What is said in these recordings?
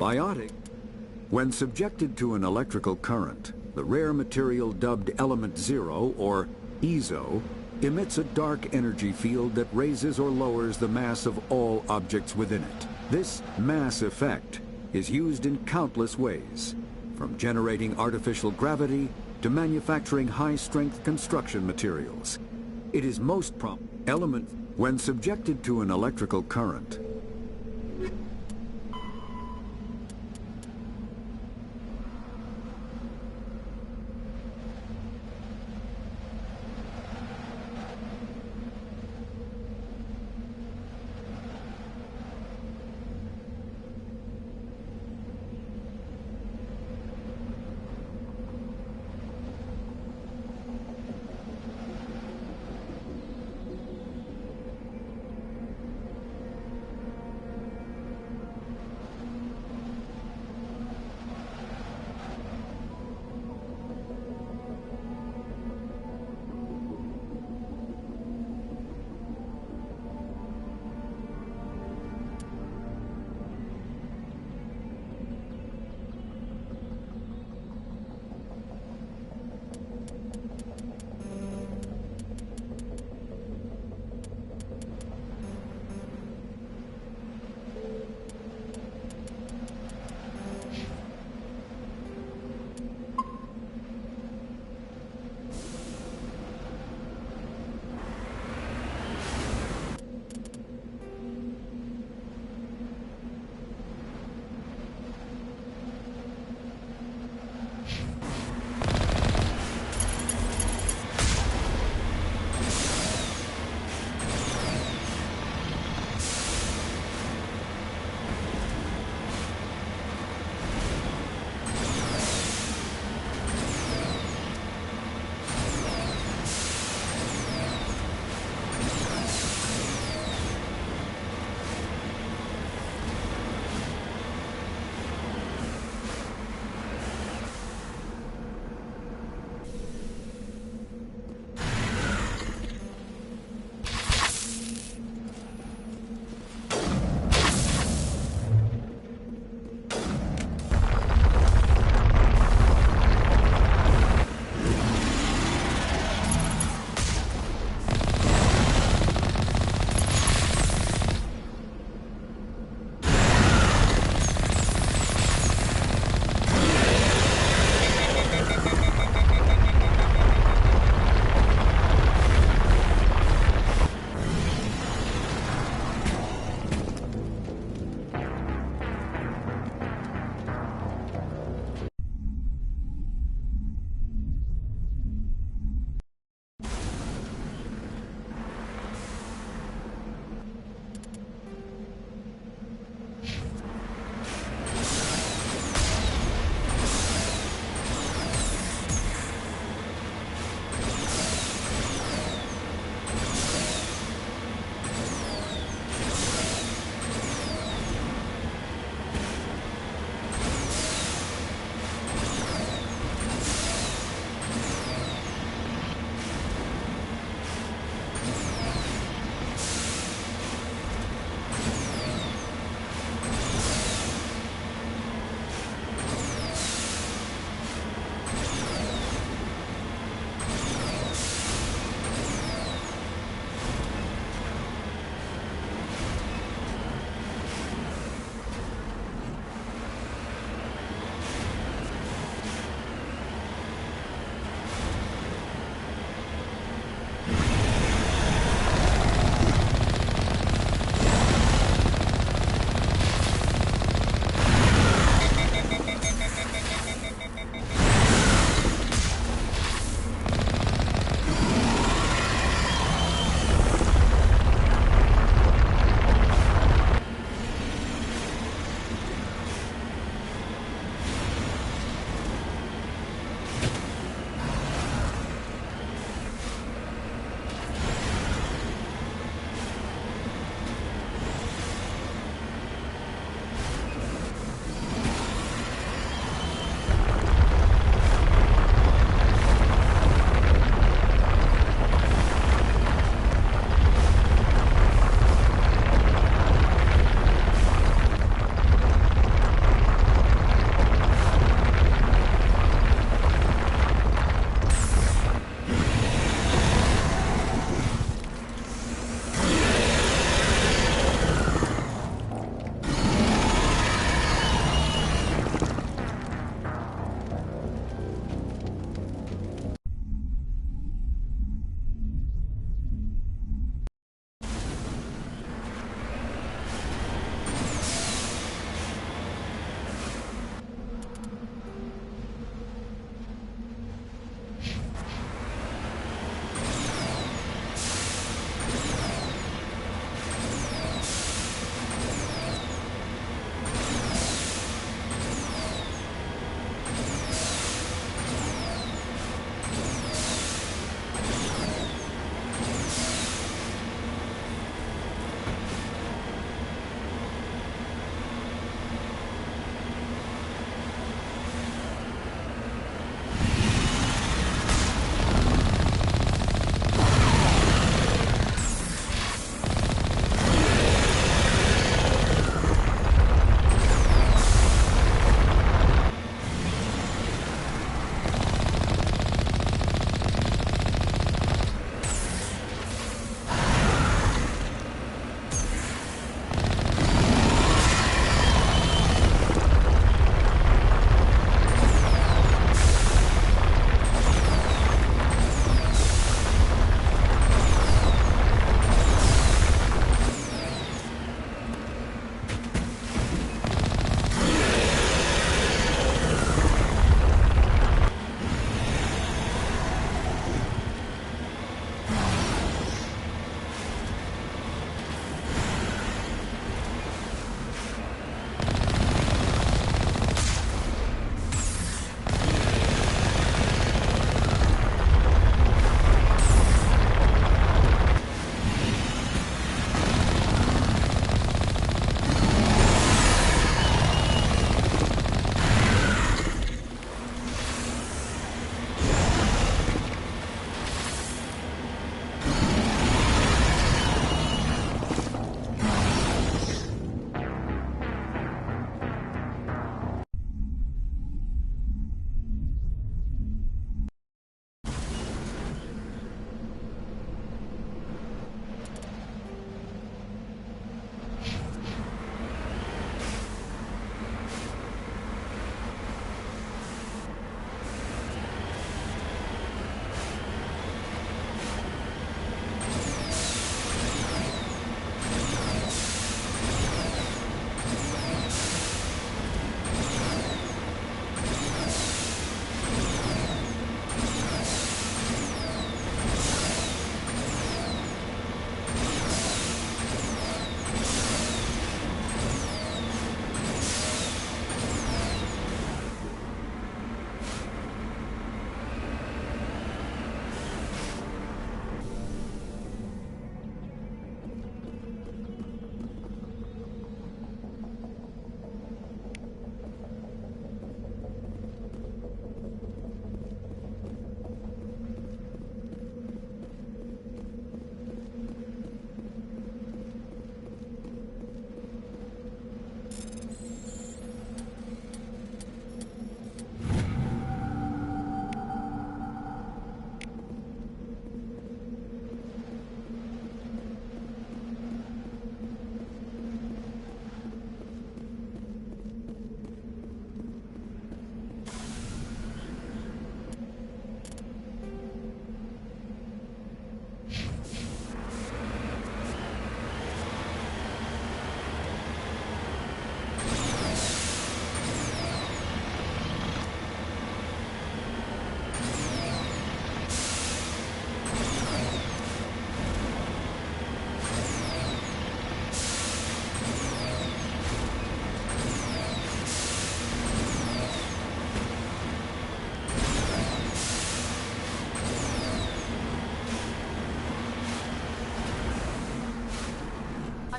Biotic. When subjected to an electrical current, the rare material dubbed Element Zero, or EZO, emits a dark energy field that raises or lowers the mass of all objects within it. This mass effect is used in countless ways, from generating artificial gravity to manufacturing high-strength construction materials. It is most element when subjected to an electrical current.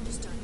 Understood.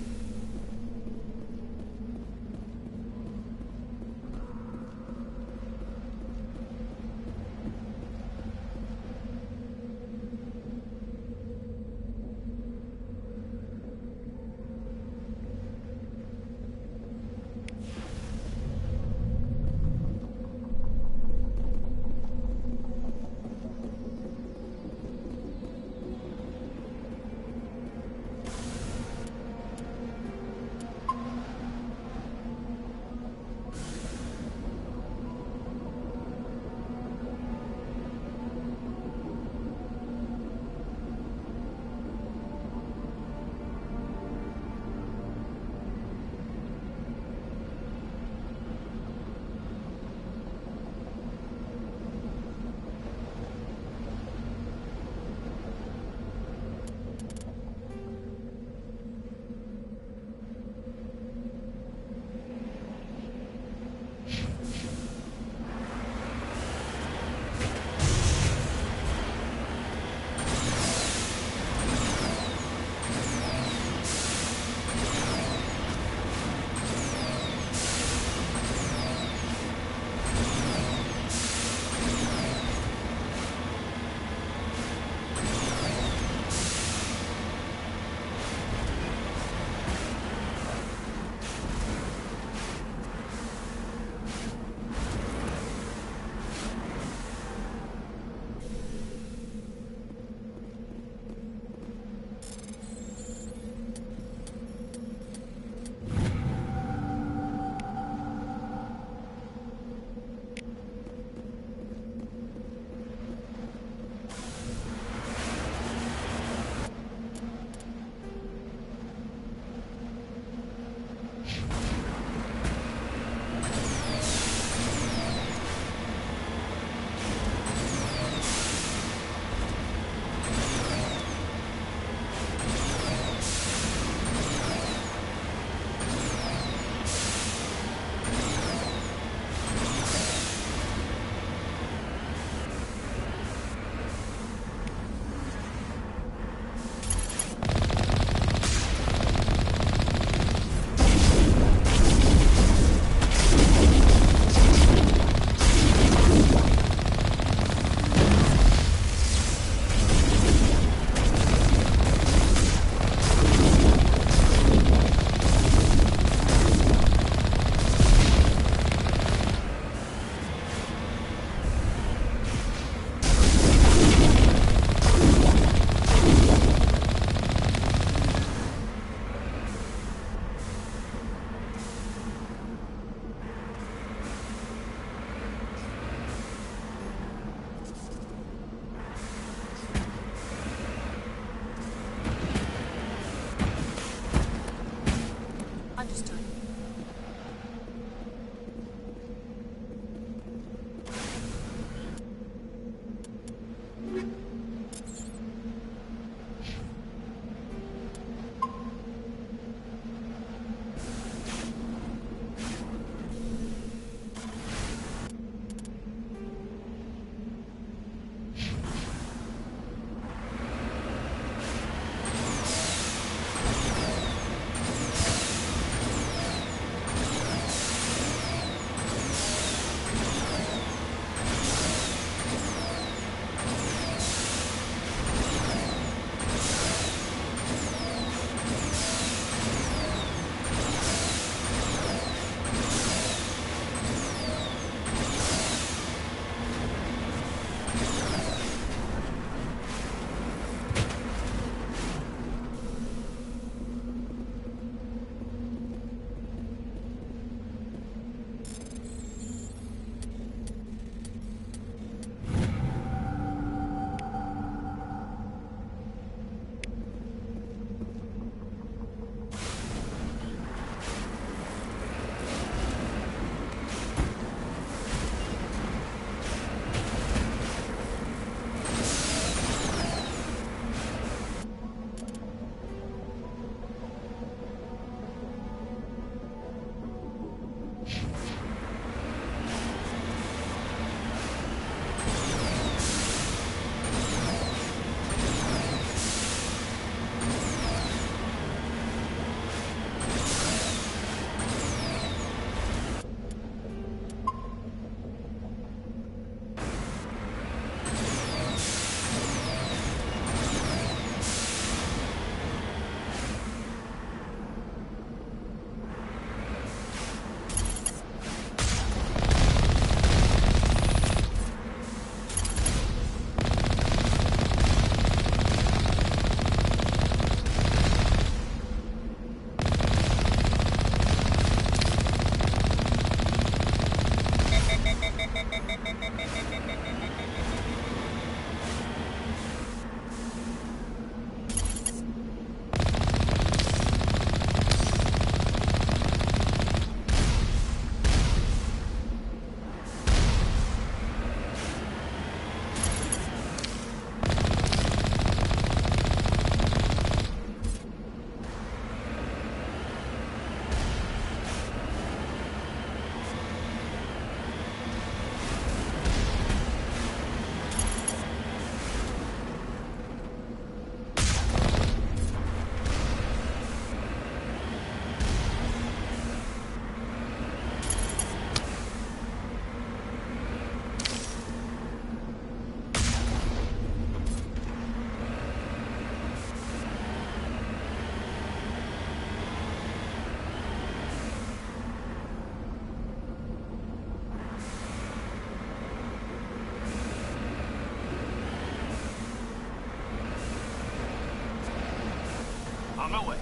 On my way.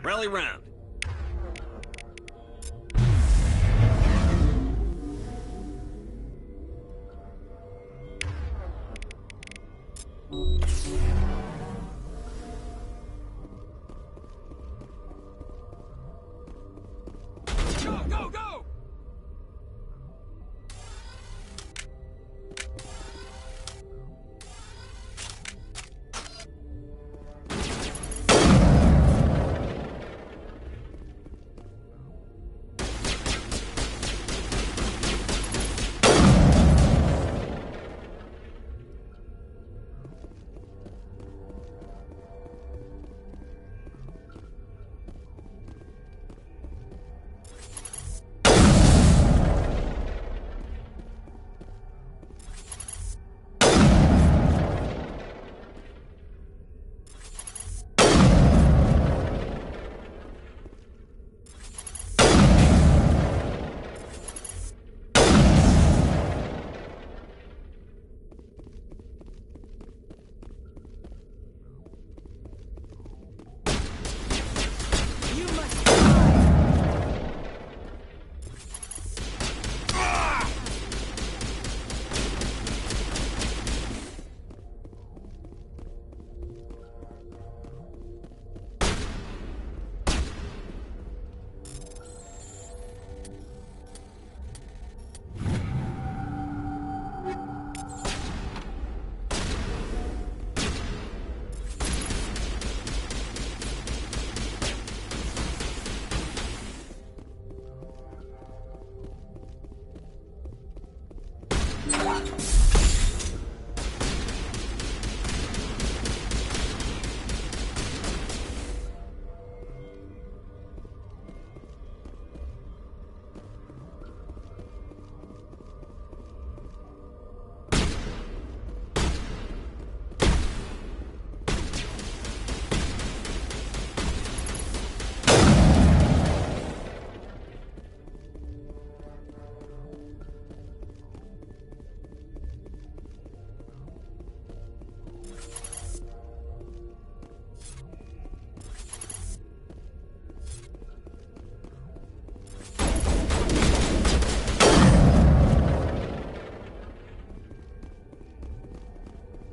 Rally round. Go, go, go!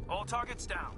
All targets down.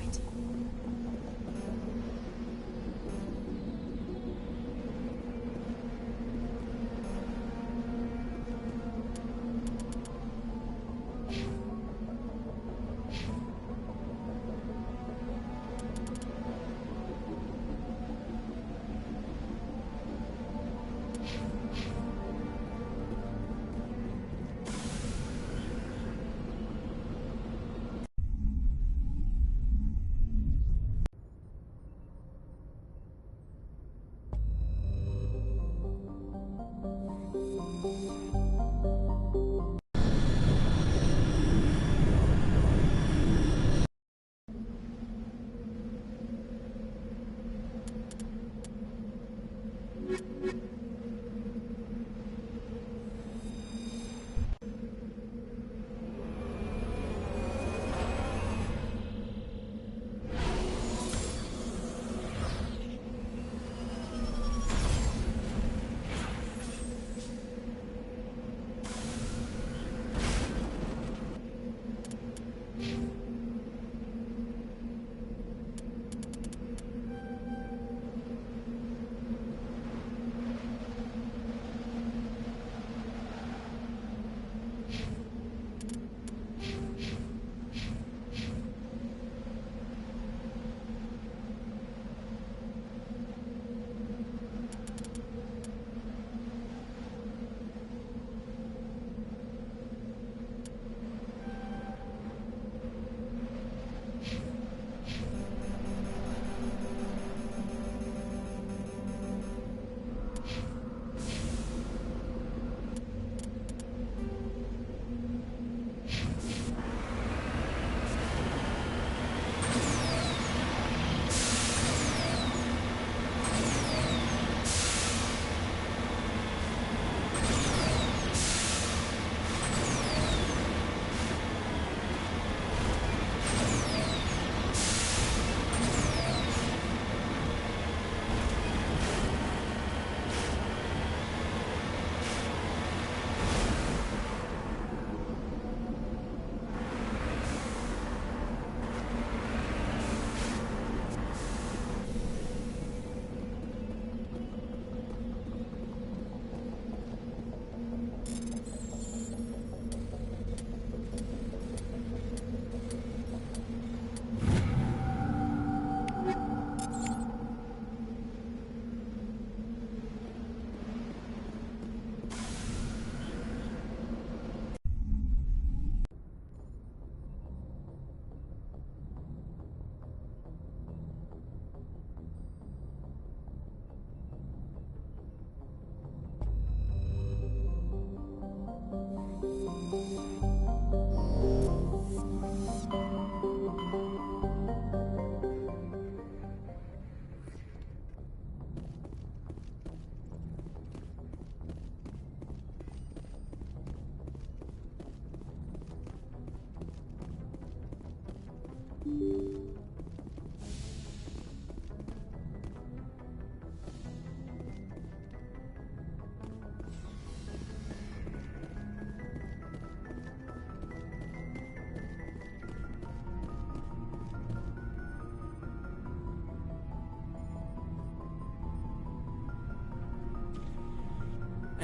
right.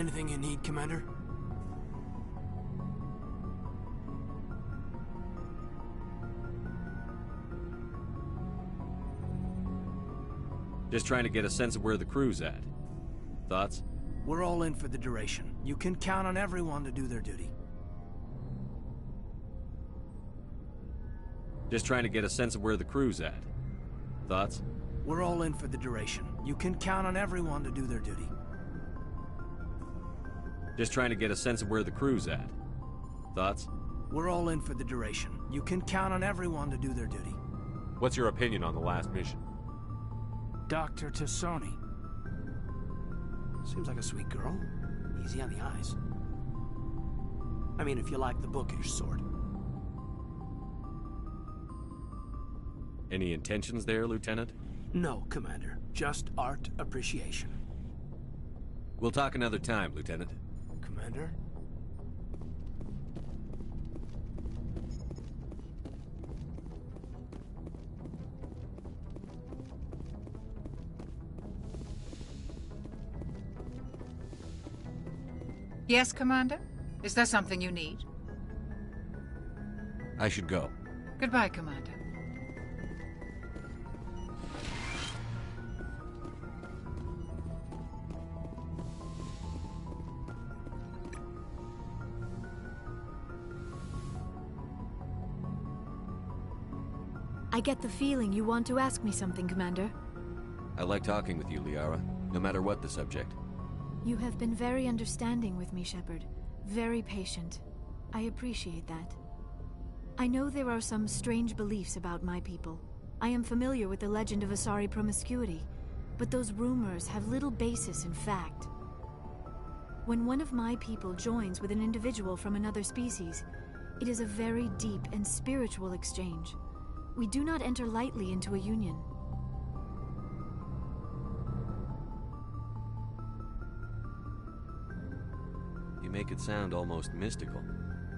Anything you need, Commander? Just trying to get a sense of where the crew's at. Thoughts? We're all in for the duration. You can count on everyone to do their duty. Just trying to get a sense of where the crew's at. Thoughts? We're all in for the duration. You can count on everyone to do their duty. Just trying to get a sense of where the crew's at. Thoughts? We're all in for the duration. You can count on everyone to do their duty. What's your opinion on the last mission? Dr. Tassoni. Seems like a sweet girl. Easy on the eyes. I mean, if you like the bookish sort. Any intentions there, Lieutenant? No, Commander. Just art appreciation. We'll talk another time, Lieutenant. Commander? Yes, Commander? Is there something you need? I should go. Goodbye, Commander. I get the feeling you want to ask me something, Commander. I like talking with you, Liara, no matter what the subject. You have been very understanding with me, Shepard. Very patient. I appreciate that. I know there are some strange beliefs about my people. I am familiar with the legend of Asari promiscuity, but those rumors have little basis in fact. When one of my people joins with an individual from another species, it is a very deep and spiritual exchange. We do not enter lightly into a union. You make it sound almost mystical.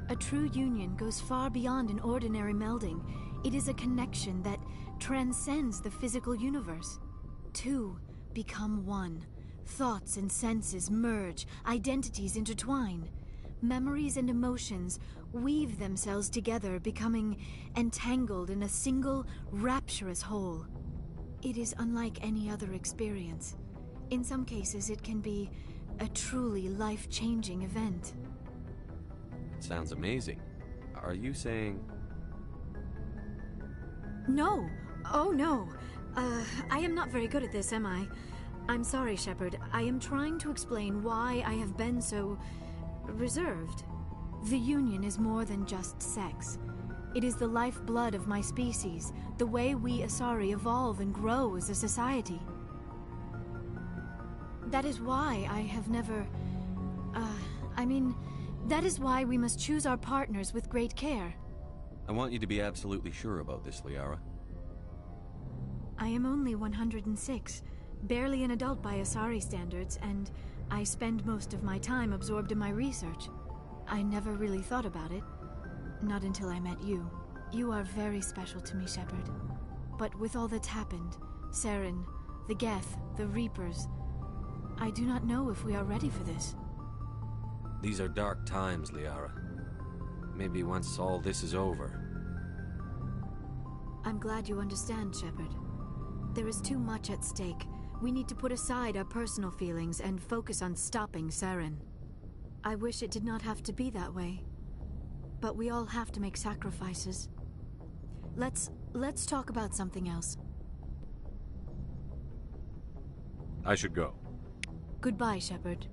A true union goes far beyond an ordinary melding. It is a connection that transcends the physical universe. Two become one. Thoughts and senses merge, identities intertwine. Memories and emotions weave themselves together, becoming entangled in a single, rapturous whole. It is unlike any other experience. In some cases, it can be a truly life-changing event. Sounds amazing. Are you saying... No. Oh, no. I am not very good at this, am I? I'm sorry, Shepard. I am trying to explain why I have been so... reserved. The Union is more than just sex. It is the lifeblood of my species, the way we Asari evolve and grow as a society. That is why I have never... that is why we must choose our partners with great care. I want you to be absolutely sure about this, Liara. I am only 106, barely an adult by Asari standards, and I spend most of my time absorbed in my research. I never really thought about it. Not until I met you. You are very special to me, Shepard. But with all that's happened, Saren, the Geth, the Reapers, I do not know if we are ready for this. These are dark times, Liara. Maybe once all this is over. I'm glad you understand, Shepard. There is too much at stake. We need to put aside our personal feelings and focus on stopping Saren. I wish it did not have to be that way. But we all have to make sacrifices. Let's talk about something else. I should go. Goodbye, Shepard.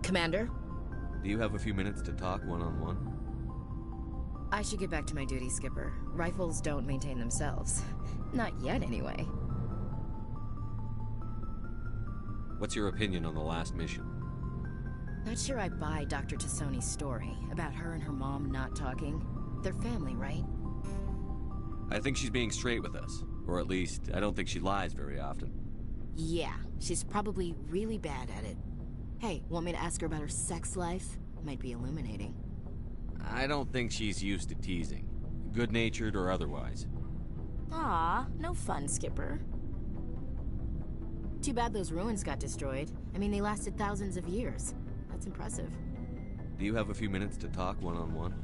Commander? Do you have a few minutes to talk one-on-one? I should get back to my duty, Skipper. Rifles don't maintain themselves. Not yet, anyway. What's your opinion on the last mission? Not sure I buy Dr. Tassoni's story about her and her mom not talking. They're family, right? I think she's being straight with us. Or at least, I don't think she lies very often. Yeah, she's probably really bad at it. Hey, want me to ask her about her sex life? Might be illuminating. I don't think she's used to teasing. Good-natured or otherwise. Aw, no fun, Skipper. Too bad those ruins got destroyed. I mean, they lasted thousands of years. That's impressive. Do you have a few minutes to talk one-on-one?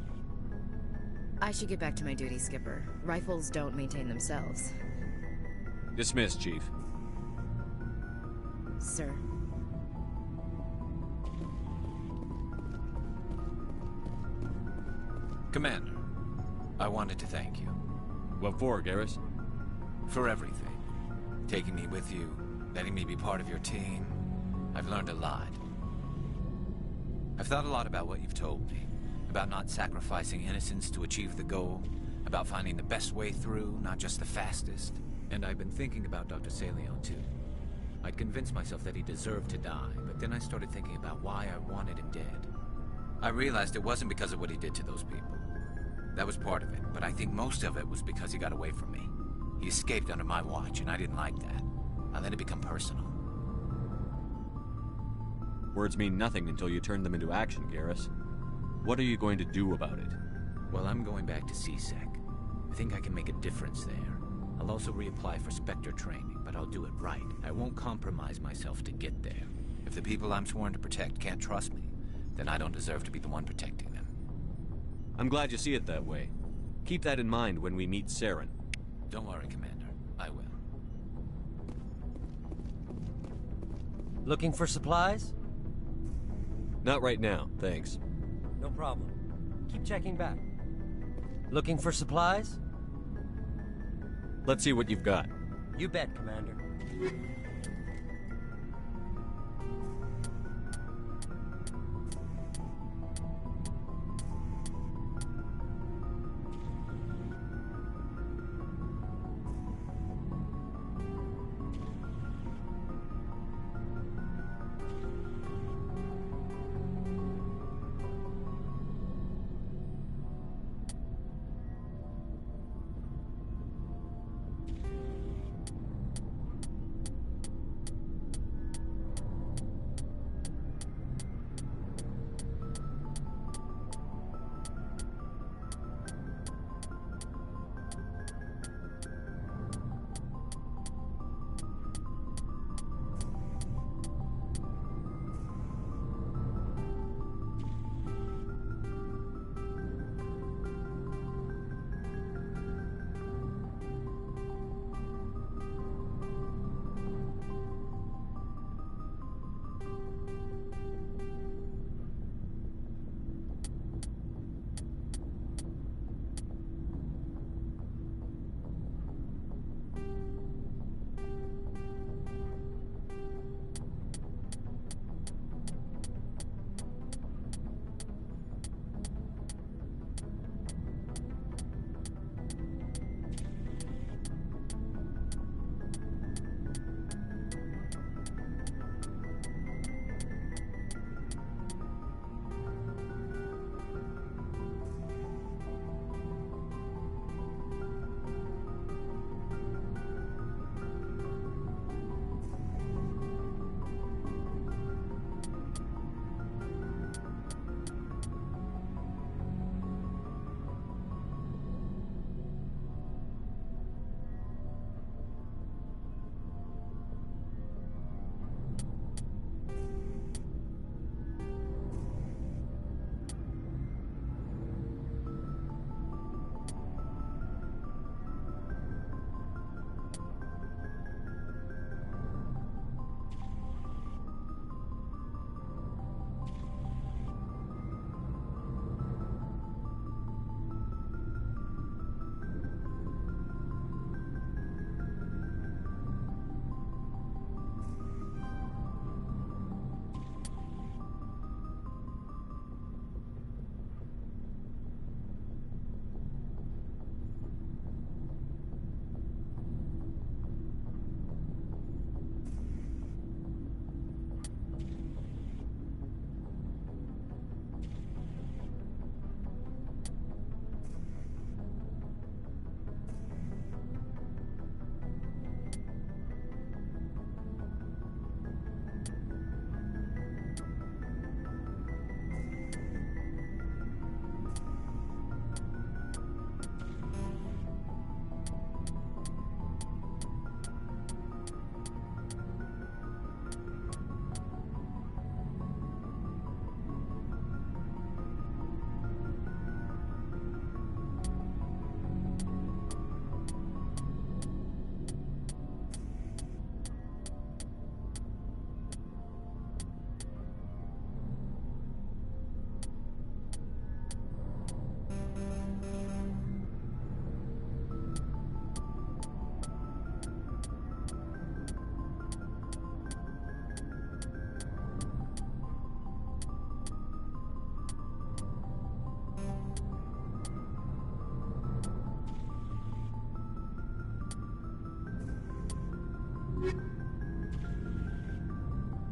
I should get back to my duty, Skipper. Rifles don't maintain themselves. Dismissed, Chief. Sir. Commander, I wanted to thank you. What for, Garrus? For everything. Taking me with you, letting me be part of your team. I've learned a lot. I've thought a lot about what you've told me. About not sacrificing innocence to achieve the goal. About finding the best way through, not just the fastest. And I've been thinking about Dr. Saleon, too. I'd convinced myself that he deserved to die, but then I started thinking about why I wanted him dead. I realized it wasn't because of what he did to those people. That was part of it, but I think most of it was because he got away from me. He escaped under my watch, and I didn't like that. I let it become personal. Words mean nothing until you turn them into action, Garrus. What are you going to do about it? Well, I'm going back to CSEC. I think I can make a difference there. I'll also reapply for Spectre training, but I'll do it right. I won't compromise myself to get there. If the people I'm sworn to protect can't trust me, then I don't deserve to be the one protecting them. I'm glad you see it that way. Keep that in mind when we meet Saren. Don't worry, Commander. I will. Looking for supplies? Not right now, thanks. No problem. Keep checking back. Looking for supplies? Let's see what you've got. You bet, Commander.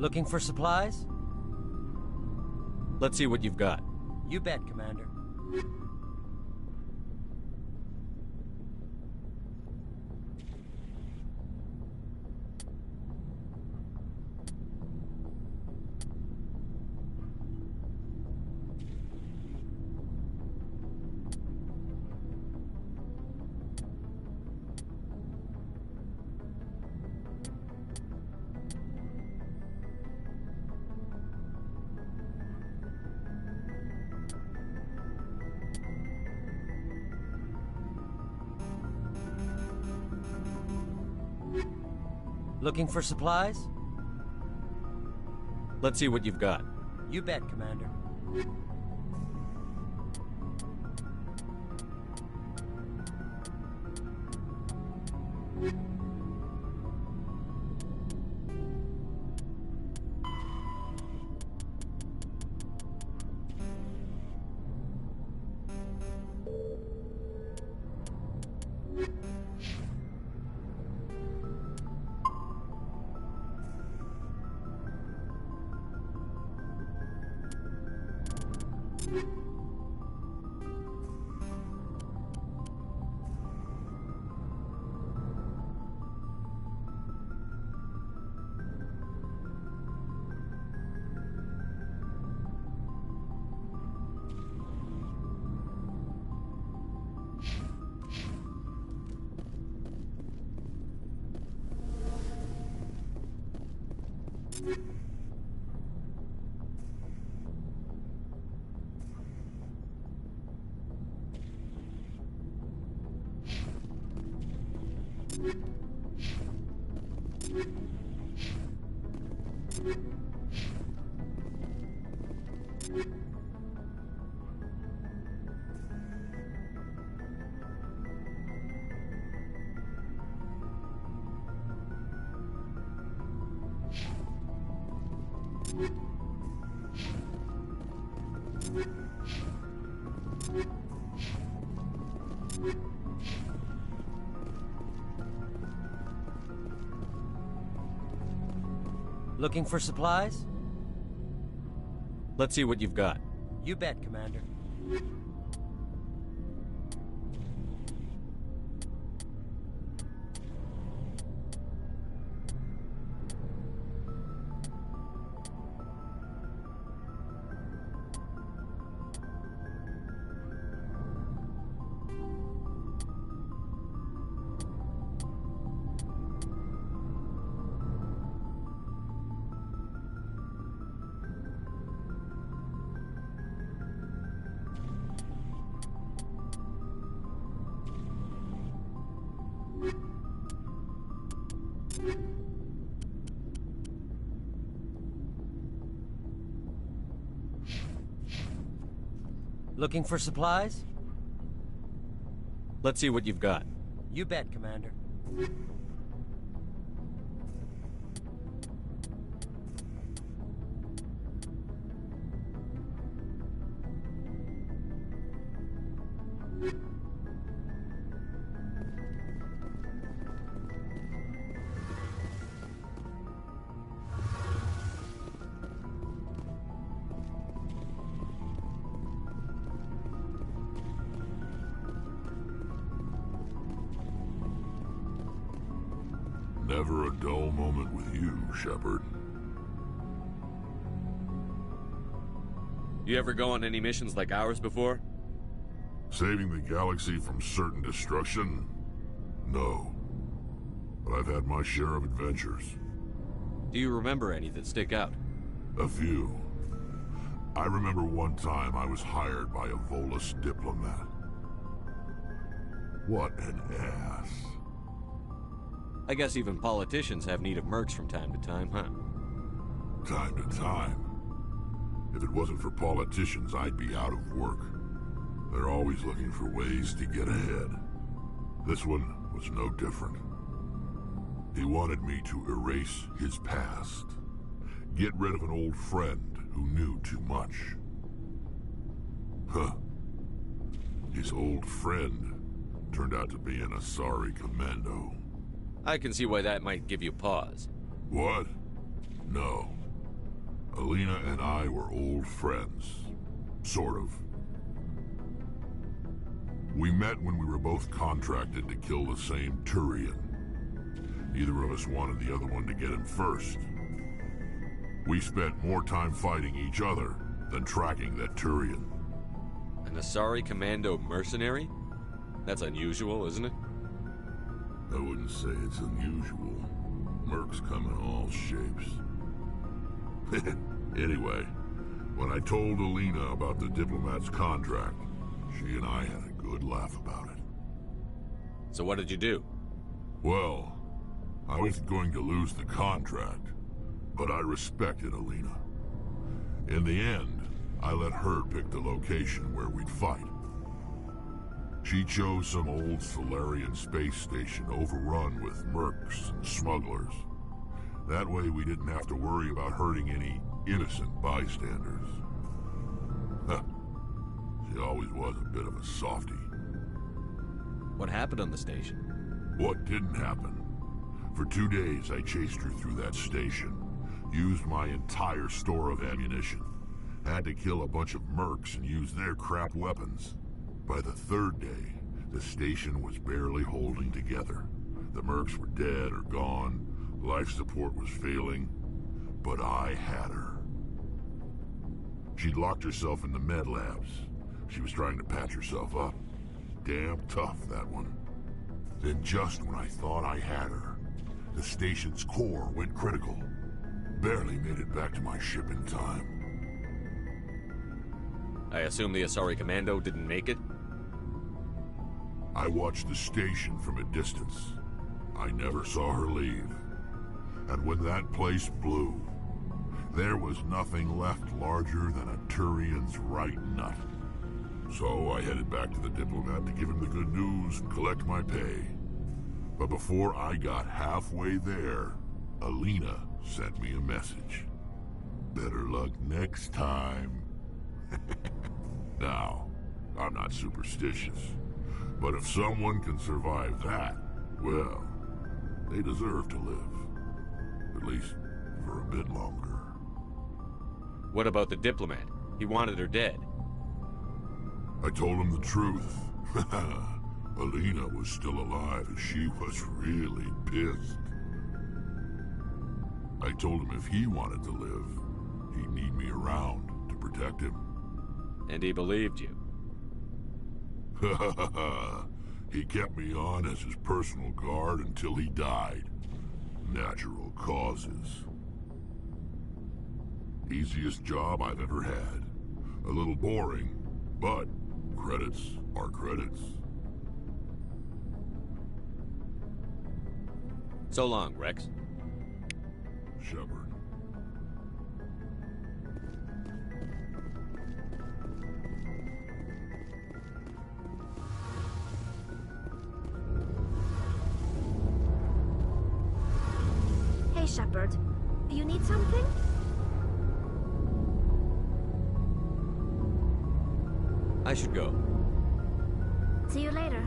Looking for supplies? Let's see what you've got. You bet, Commander. Looking for supplies? Let's see what you've got. You bet, Commander. Looking for supplies? Let's see what you've got. You bet, Commander. Looking for supplies? Let's see what you've got. You bet, Commander. Never a dull moment with you, Shepard. You ever go on any missions like ours before? Saving the galaxy from certain destruction? No. But I've had my share of adventures. Do you remember any that stick out? A few. I remember one time I was hired by a Volus diplomat. What an ass. I guess even politicians have need of mercs from time to time, huh? Time to time. If it wasn't for politicians, I'd be out of work. They're always looking for ways to get ahead. This one was no different. He wanted me to erase his past. Get rid of an old friend who knew too much. Huh. His old friend turned out to be an Asari commando. I can see why that might give you pause. What? No. Alina and I were old friends. Sort of. We met when we were both contracted to kill the same Turian. Neither of us wanted the other one to get him first. We spent more time fighting each other than tracking that Turian. An Asari Commando mercenary? That's unusual, isn't it? I wouldn't say it's unusual. Mercs come in all shapes. Anyway, when I told Alina about the diplomat's contract, she and I had a good laugh about it. So what did you do? Well, I wasn't going to lose the contract, but I respected Alina. In the end, I let her pick the location where we'd fight. She chose some old Solarian space station overrun with mercs and smugglers. That way we didn't have to worry about hurting any innocent bystanders. Huh. She always was a bit of a softie. What happened on the station? What didn't happen? For 2 days I chased her through that station, used my entire store of ammunition, had to kill a bunch of mercs and use their crap weapons. By the 3rd day, the station was barely holding together. The mercs were dead or gone, life support was failing, but I had her. She'd locked herself in the med labs. She was trying to patch herself up. Damn tough, that one. Then just when I thought I had her, the station's core went critical. Barely made it back to my ship in time. I assume the Asari Commando didn't make it? I watched the station from a distance. I never saw her leave. And when that place blew, there was nothing left larger than a Turian's right nut. So I headed back to the diplomat to give him the good news and collect my pay. But before I got halfway there, Alina sent me a message. Better luck next time. Now, I'm not superstitious, but if someone can survive that, well, they deserve to live. At least for a bit longer. What about the diplomat? He wanted her dead. I told him the truth. Alina was still alive and she was really pissed. I told him if he wanted to live, he'd need me around to protect him. And he believed you. He kept me on as his personal guard until he died. Natural causes. Easiest job I've ever had. A little boring, but credits are credits. So long, Rex. Shepard. Hey, Shepard. Do you need something? I should go. See you later.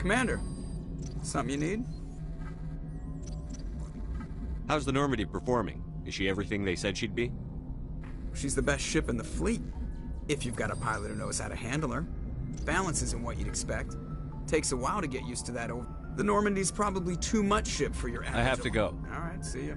Commander, something you need? How's the Normandy performing? Is she everything they said she'd be? She's the best ship in the fleet, if you've got a pilot who knows how to handle her. Balance isn't what you'd expect. Takes a while to get used to that. The Normandy's probably too much ship for your average. I have to go. All right, see ya.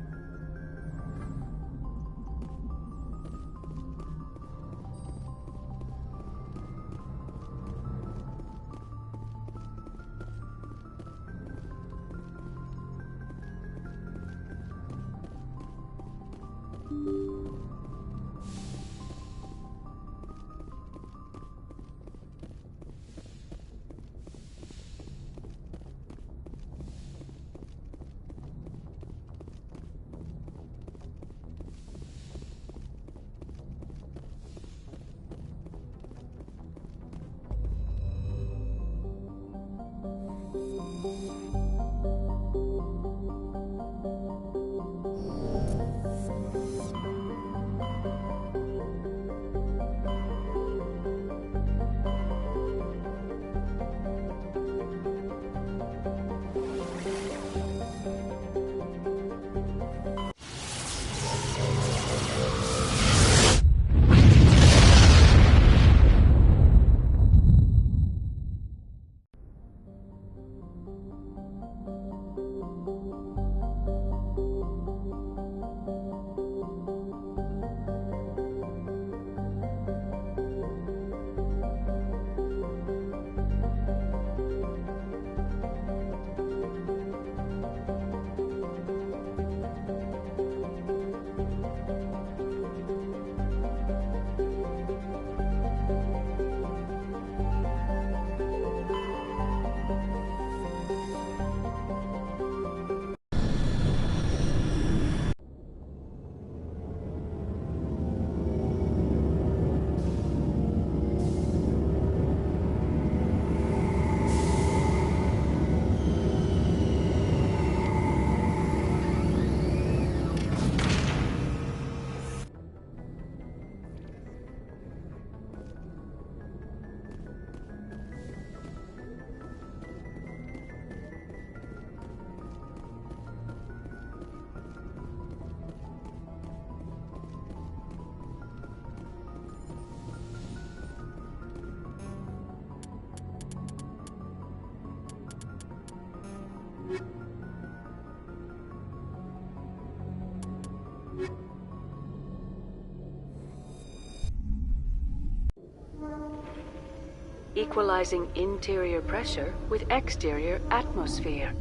Equalizing interior pressure with exterior atmosphere.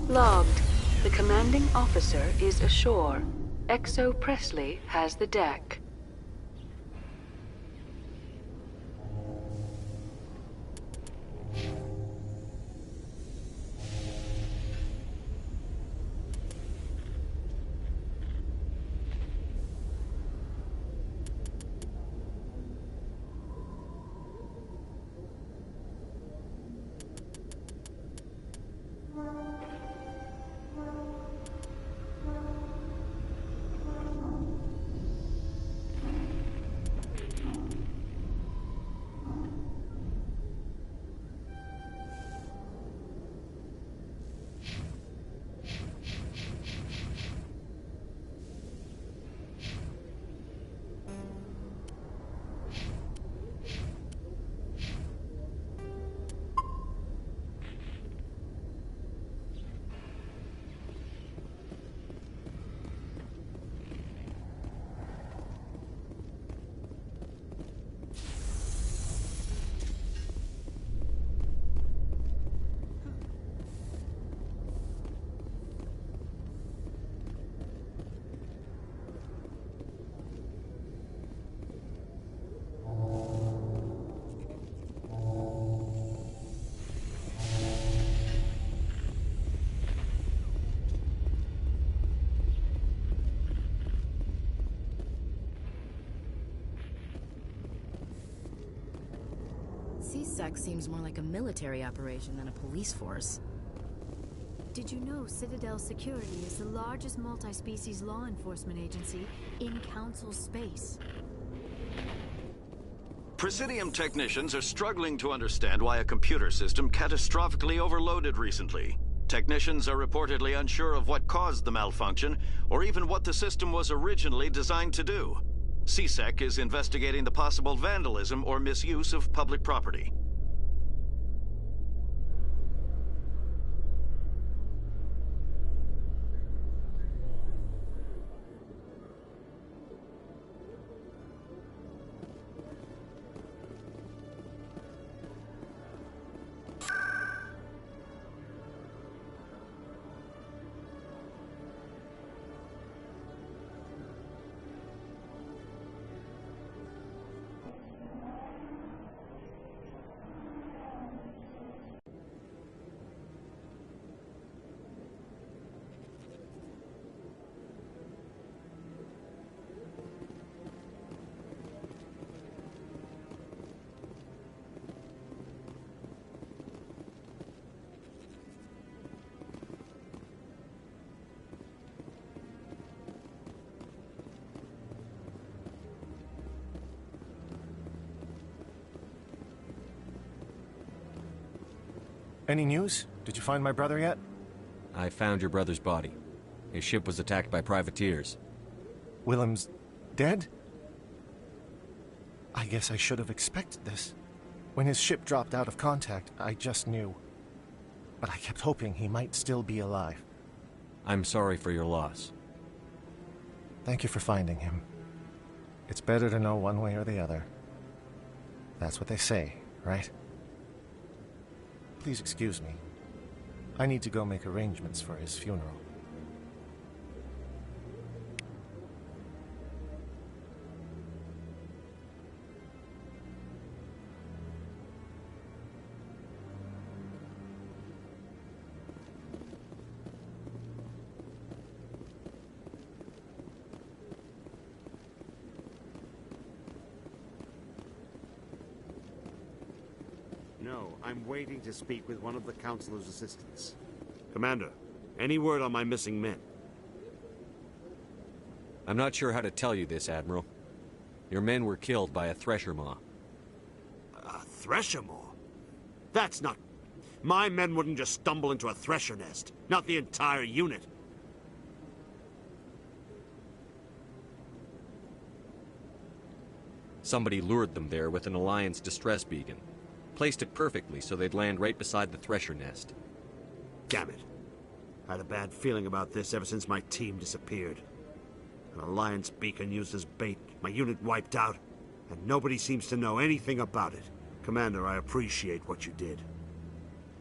Logged. The commanding officer is ashore. Exo Presley has the deck. CSEC seems more like a military operation than a police force. Did you know Citadel Security is the largest multi-species law enforcement agency in Council space? Presidium technicians are struggling to understand why a computer system catastrophically overloaded recently. Technicians are reportedly unsure of what caused the malfunction, or even what the system was originally designed to do. CSEC is investigating the possible vandalism or misuse of public property. Any news? Did you find my brother yet? I found your brother's body. His ship was attacked by privateers. Willem's dead? I guess I should have expected this. When his ship dropped out of contact, I just knew. But I kept hoping he might still be alive. I'm sorry for your loss. Thank you for finding him. It's better to know one way or the other. That's what they say, right? Please excuse me. I need to go make arrangements for his funeral. No, I'm waiting to speak with one of the Councilor's assistants. Commander, any word on my missing men? I'm not sure how to tell you this, Admiral. Your men were killed by a thresher maw. A thresher maw? That's not... My men wouldn't just stumble into a thresher nest. Not the entire unit. Somebody lured them there with an Alliance distress beacon. Placed it perfectly so they'd land right beside the thresher nest. Damn it. I had a bad feeling about this ever since my team disappeared. An Alliance beacon used as bait, my unit wiped out, and nobody seems to know anything about it. Commander, I appreciate what you did.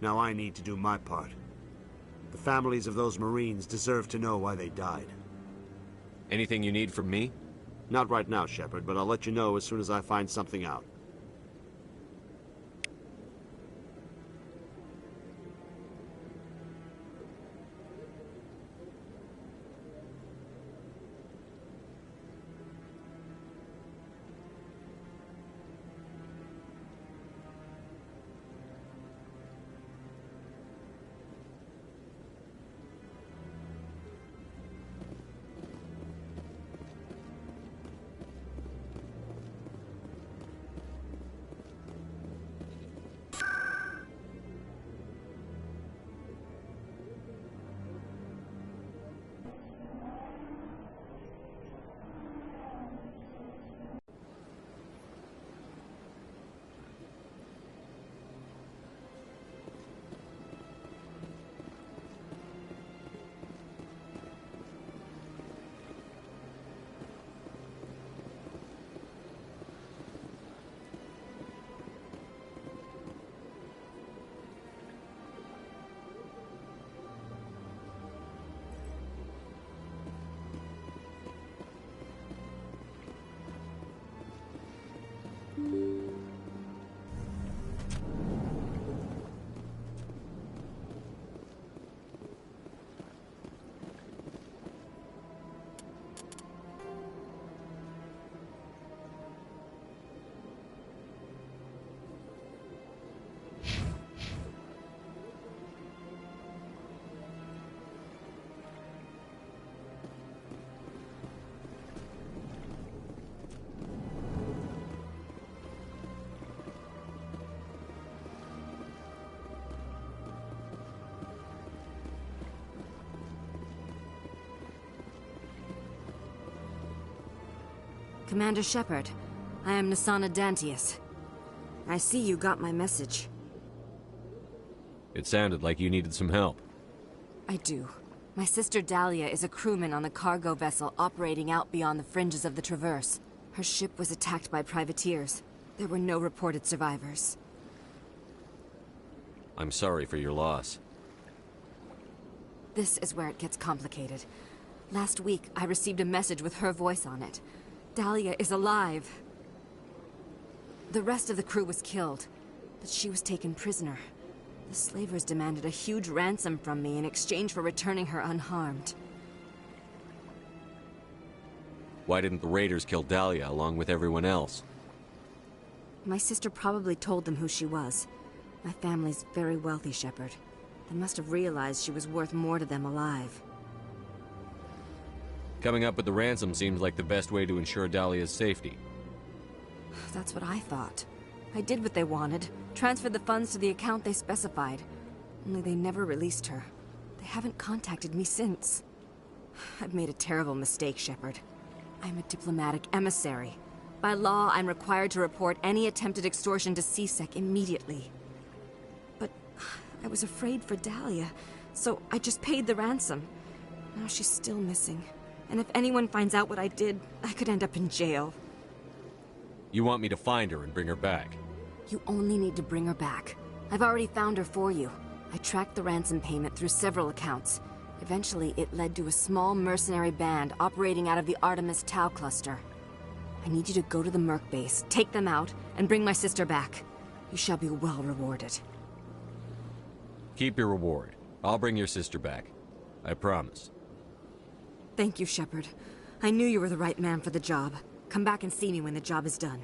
Now I need to do my part. The families of those Marines deserve to know why they died. Anything you need from me? Not right now, Shepard, but I'll let you know as soon as I find something out. Commander Shepard, I am Nasana Dantius. I see you got my message. It sounded like you needed some help. I do. My sister Dahlia is a crewman on a cargo vessel operating out beyond the fringes of the Traverse. Her ship was attacked by privateers. There were no reported survivors. I'm sorry for your loss. This is where it gets complicated. Last week, I received a message with her voice on it. Dahlia is alive. The rest of the crew was killed, but she was taken prisoner. The slavers demanded a huge ransom from me in exchange for returning her unharmed. Why didn't the raiders kill Dahlia along with everyone else? My sister probably told them who she was. My family's very wealthy, Shepard. They must have realized she was worth more to them alive. Coming up with the ransom seems like the best way to ensure Dahlia's safety. That's what I thought. I did what they wanted, transferred the funds to the account they specified. Only they never released her. They haven't contacted me since. I've made a terrible mistake, Shepard. I'm a diplomatic emissary. By law, I'm required to report any attempted extortion to CSEC immediately. But I was afraid for Dahlia, so I just paid the ransom. Now she's still missing. And if anyone finds out what I did, I could end up in jail. You want me to find her and bring her back? You only need to bring her back. I've already found her for you. I tracked the ransom payment through several accounts. Eventually, it led to a small mercenary band operating out of the Artemis Tau cluster. I need you to go to the Merc base, take them out, and bring my sister back. You shall be well rewarded. Keep your reward. I'll bring your sister back. I promise. Thank you, Shepard. I knew you were the right man for the job. Come back and see me when the job is done.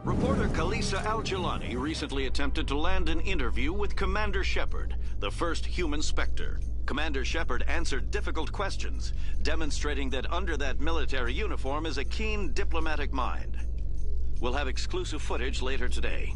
Reporter Kalisa Al-Jilani recently attempted to land an interview with Commander Shepard, the first human Spectre. Commander Shepard answered difficult questions, demonstrating that under that military uniform is a keen diplomatic mind. We'll have exclusive footage later today.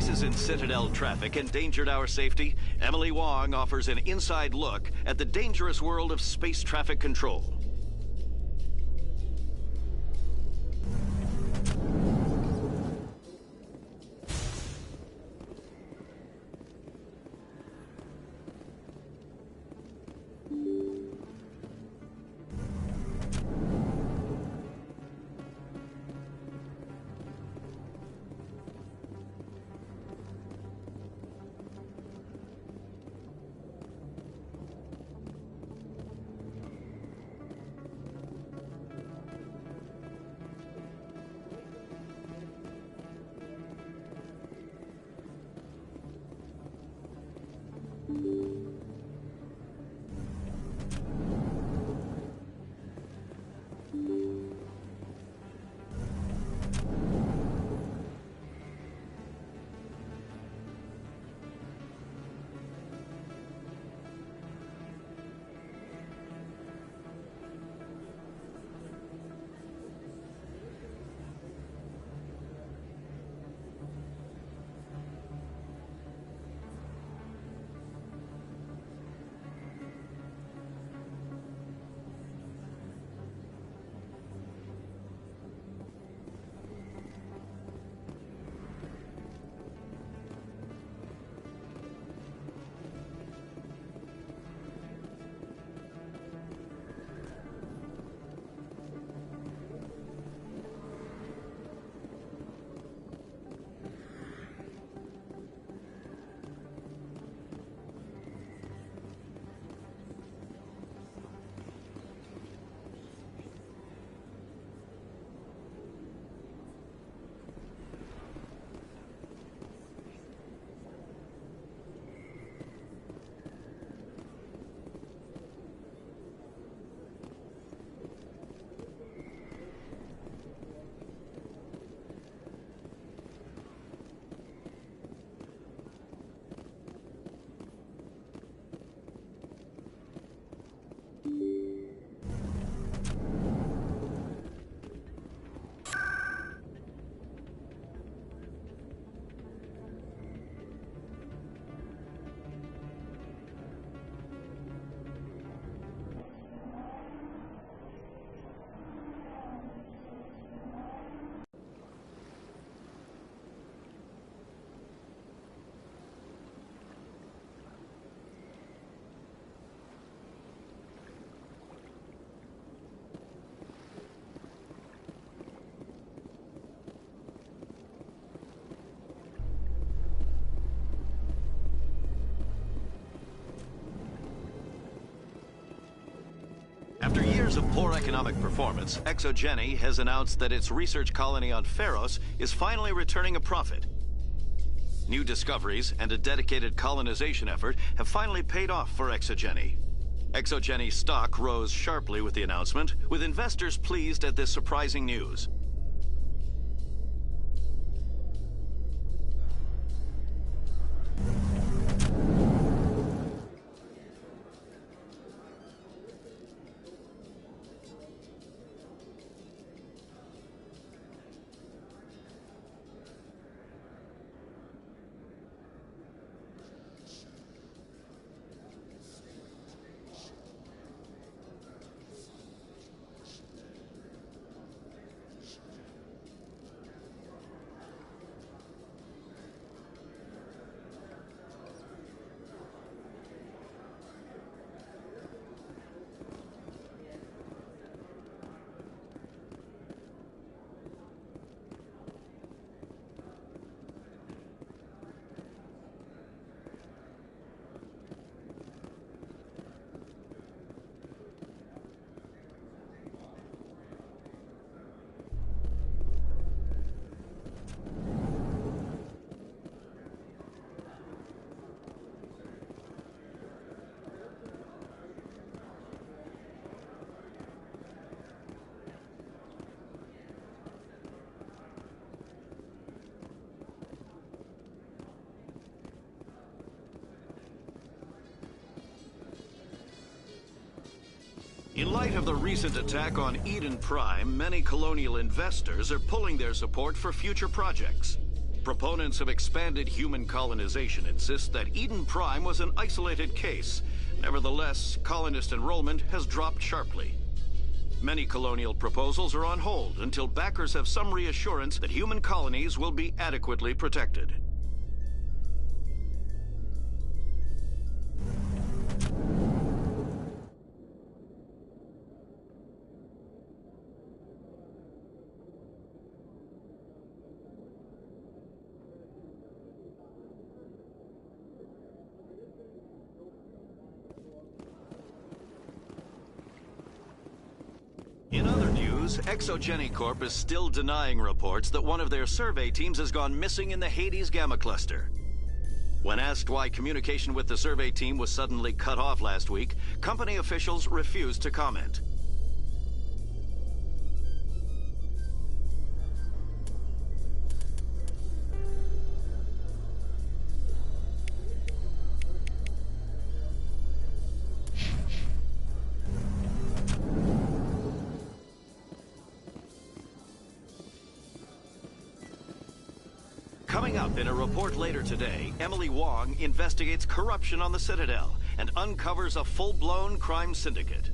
cases in Citadel traffic endangered our safety, Emily Wong offers an inside look at the dangerous world of space traffic control. After years of poor economic performance, ExoGeni has announced that its research colony on Pharos is finally returning a profit. New discoveries and a dedicated colonization effort have finally paid off for ExoGeni. ExoGeni stock rose sharply with the announcement, with investors pleased at this surprising news. In light of the recent attack on Eden Prime, many colonial investors are pulling their support for future projects. Proponents of expanded human colonization insist that Eden Prime was an isolated case. Nevertheless, colonist enrollment has dropped sharply. Many colonial proposals are on hold until backers have some reassurance that human colonies will be adequately protected. In other news, Exogeny Corp is still denying reports that one of their survey teams has gone missing in the Hades Gamma Cluster. When asked why communication with the survey team was suddenly cut off last week, company officials refused to comment. Coming up in a report later today, Emily Wong investigates corruption on the Citadel and uncovers a full-blown crime syndicate.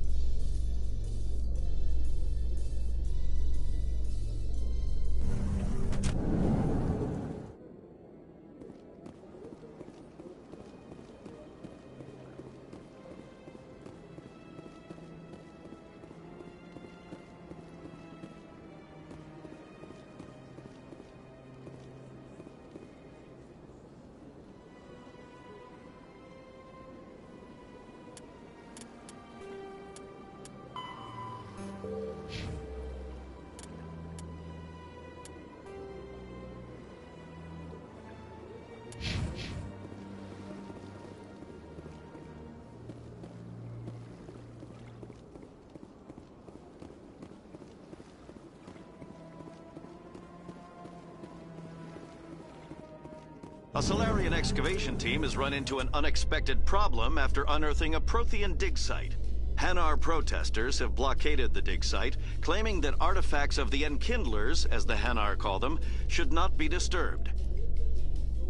A Solarian excavation team has run into an unexpected problem after unearthing a Prothean dig site. Hanar protesters have blockaded the dig site, claiming that artifacts of the Enkindlers, as the Hanar call them, should not be disturbed.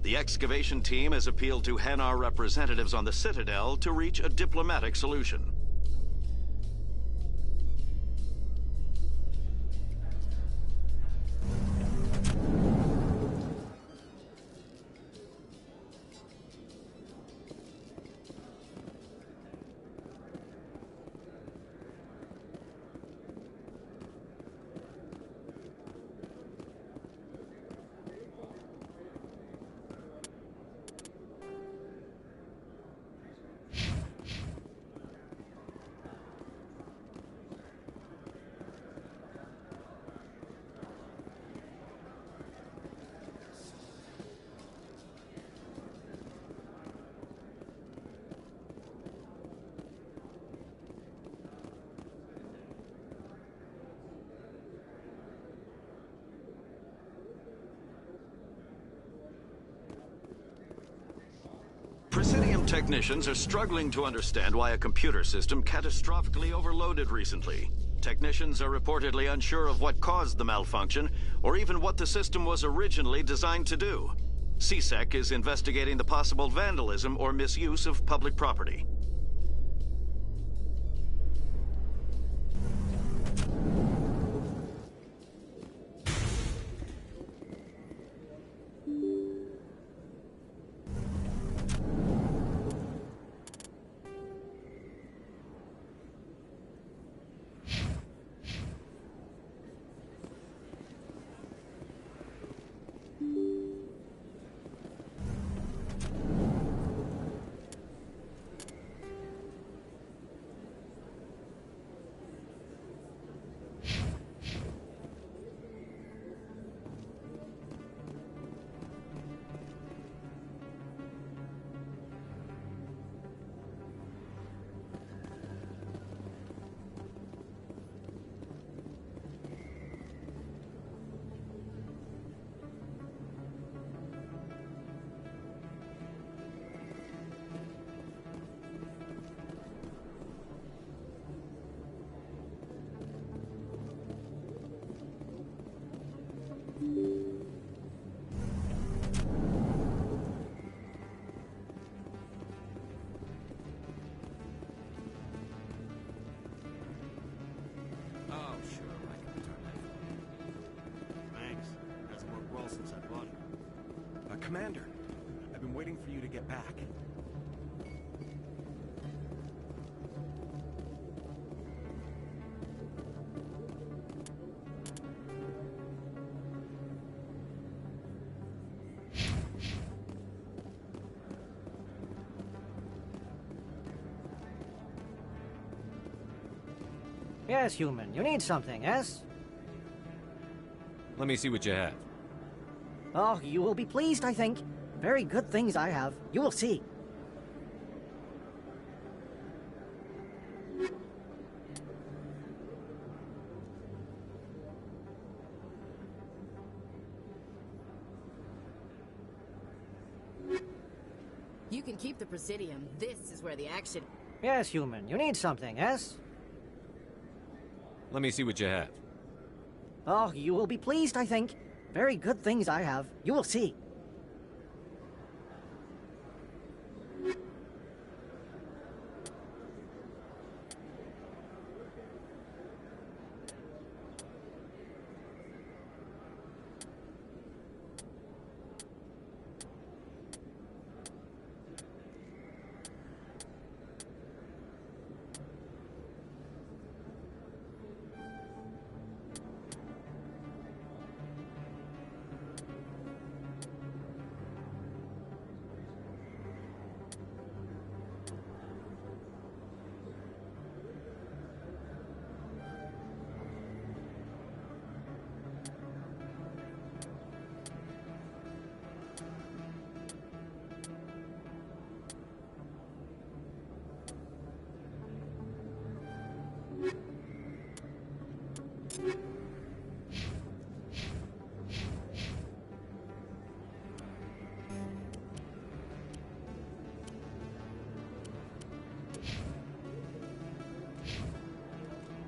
The excavation team has appealed to Hanar representatives on the Citadel to reach a diplomatic solution. Presidium technicians are struggling to understand why a computer system catastrophically overloaded recently. Technicians are reportedly unsure of what caused the malfunction, or even what the system was originally designed to do. CSEC is investigating the possible vandalism or misuse of public property. Commander, I've been waiting for you to get back. Yes, human. You need something, yes? Let me see what you have. Oh, you will be pleased, I think. Very good things I have. You will see. You can keep the Presidium. This is where the action... Yes, human. You need something, yes? Let me see what you have. Oh, you will be pleased, I think. Very good things I have. You will see.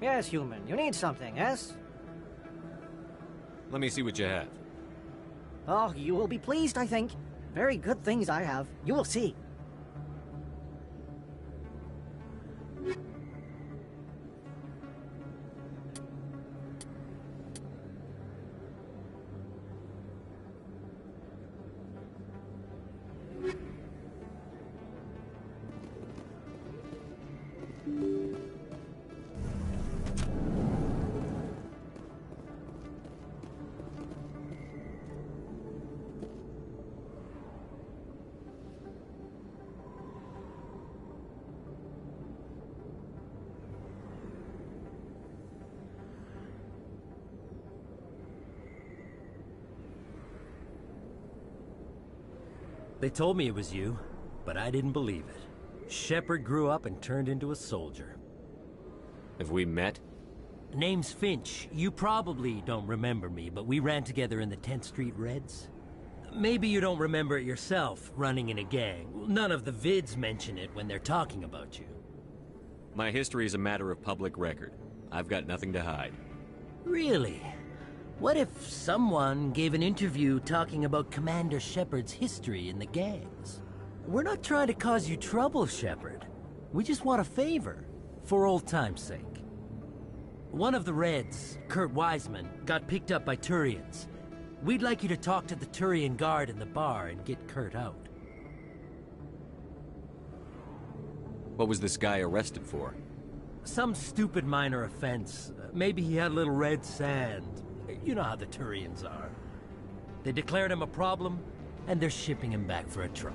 Yes, human. You need something, yes? Let me see what you have. Oh, you will be pleased, I think. Very good things I have. You will see. They told me it was you, but I didn't believe it. Shepard grew up and turned into a soldier. Have we met? Name's Finch. You probably don't remember me, but we ran together in the 10th Street Reds. Maybe you don't remember it yourself, running in a gang. None of the vids mention it when they're talking about you. My history is a matter of public record. I've got nothing to hide. Really? What if someone gave an interview talking about Commander Shepard's history in the gangs? We're not trying to cause you trouble, Shepard. We just want a favor, for old time's sake. One of the Reds, Kurt Wiseman, got picked up by Turians. We'd like you to talk to the Turian guard in the bar and get Kurt out. What was this guy arrested for? Some stupid minor offense. Maybe he had a little red sand. You know how the Turians are. They declared him a problem, and they're shipping him back for a trial.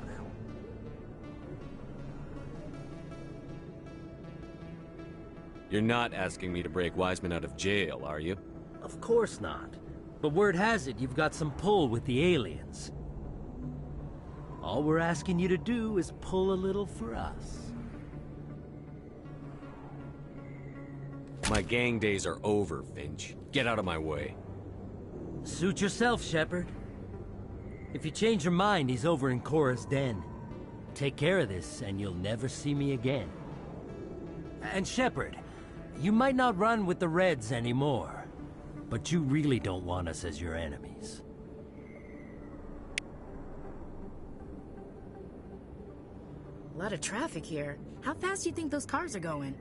You're not asking me to break Wiseman out of jail, are you? Of course not. But word has it you've got some pull with the aliens. All we're asking you to do is pull a little for us. My gang days are over, Finch. Get out of my way. Suit yourself, Shepard. If you change your mind, he's over in Cora's den. Take care of this, and you'll never see me again. And Shepard, you might not run with the Reds anymore, but you really don't want us as your enemies. A lot of traffic here. How fast do you think those cars are going?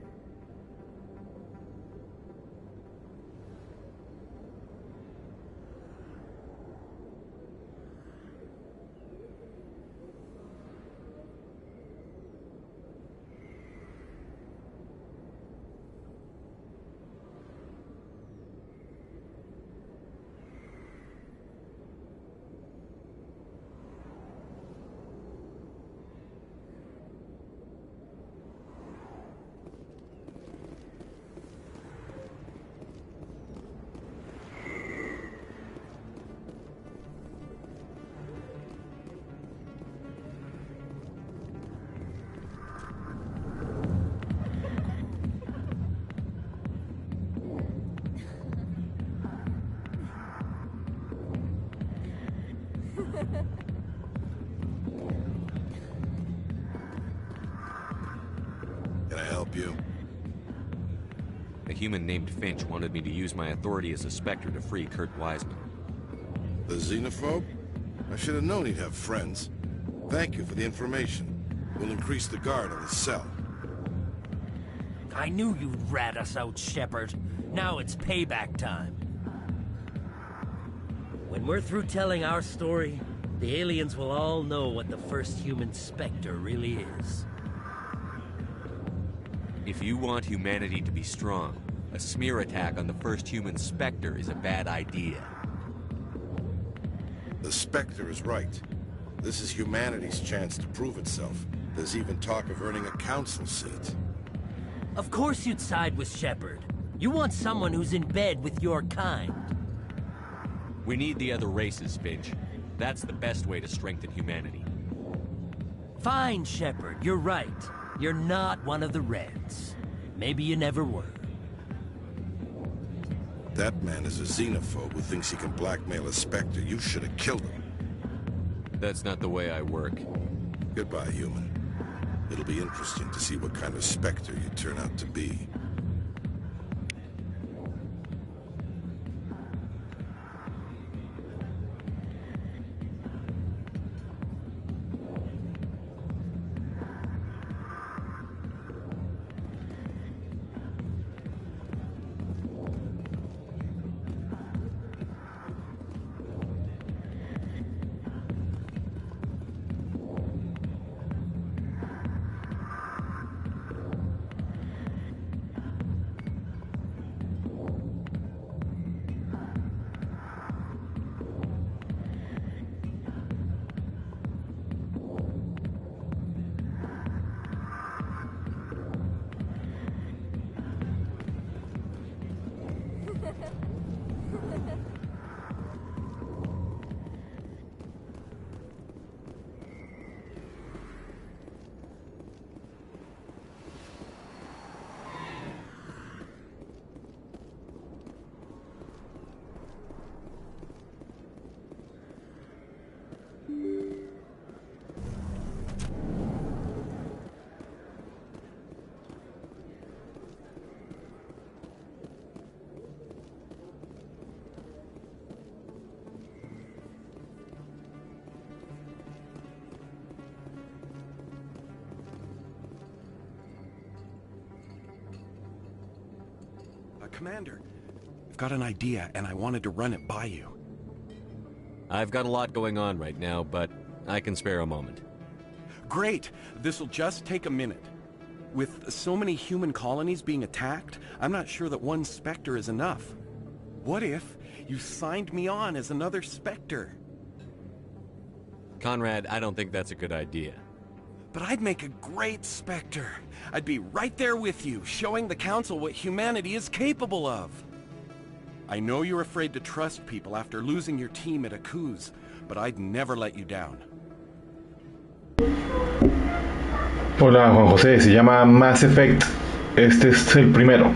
Can I help you? A human named Finch wanted me to use my authority as a Spectre to free Kurt Wiseman. The xenophobe? I should have known he'd have friends. Thank you for the information. We'll increase the guard on the cell. I knew you'd rat us out, Shepard. Now it's payback time. When we're through telling our story, the aliens will all know what the first human Spectre really is. If you want humanity to be strong, a smear attack on the first human Spectre is a bad idea. The Spectre is right. This is humanity's chance to prove itself. There's even talk of earning a council seat. Of course you'd side with Shepard. You want someone who's in bed with your kind. We need the other races, Finch. That's the best way to strengthen humanity. Fine, Shepard, you're right. You're not one of the Reds. Maybe you never were. That man is a xenophobe who thinks he can blackmail a Spectre. You should have killed him. That's not the way I work. Goodbye, human. It'll be interesting to see what kind of Spectre you turn out to be. Commander, I've got an idea, and I wanted to run it by you. I've got a lot going on right now, but I can spare a moment. Great! This'll just take a minute. With so many human colonies being attacked, I'm not sure that one Spectre is enough. What if you signed me on as another Spectre? Conrad, I don't think that's a good idea. But I'd make a great Spectre. I'd be right there with you, showing the Council what humanity is capable of. I know you're afraid to trust people after losing your team at Akuz, but I'd never let you down. Hola Juan José, se llama Mass Effect. Este es el primero.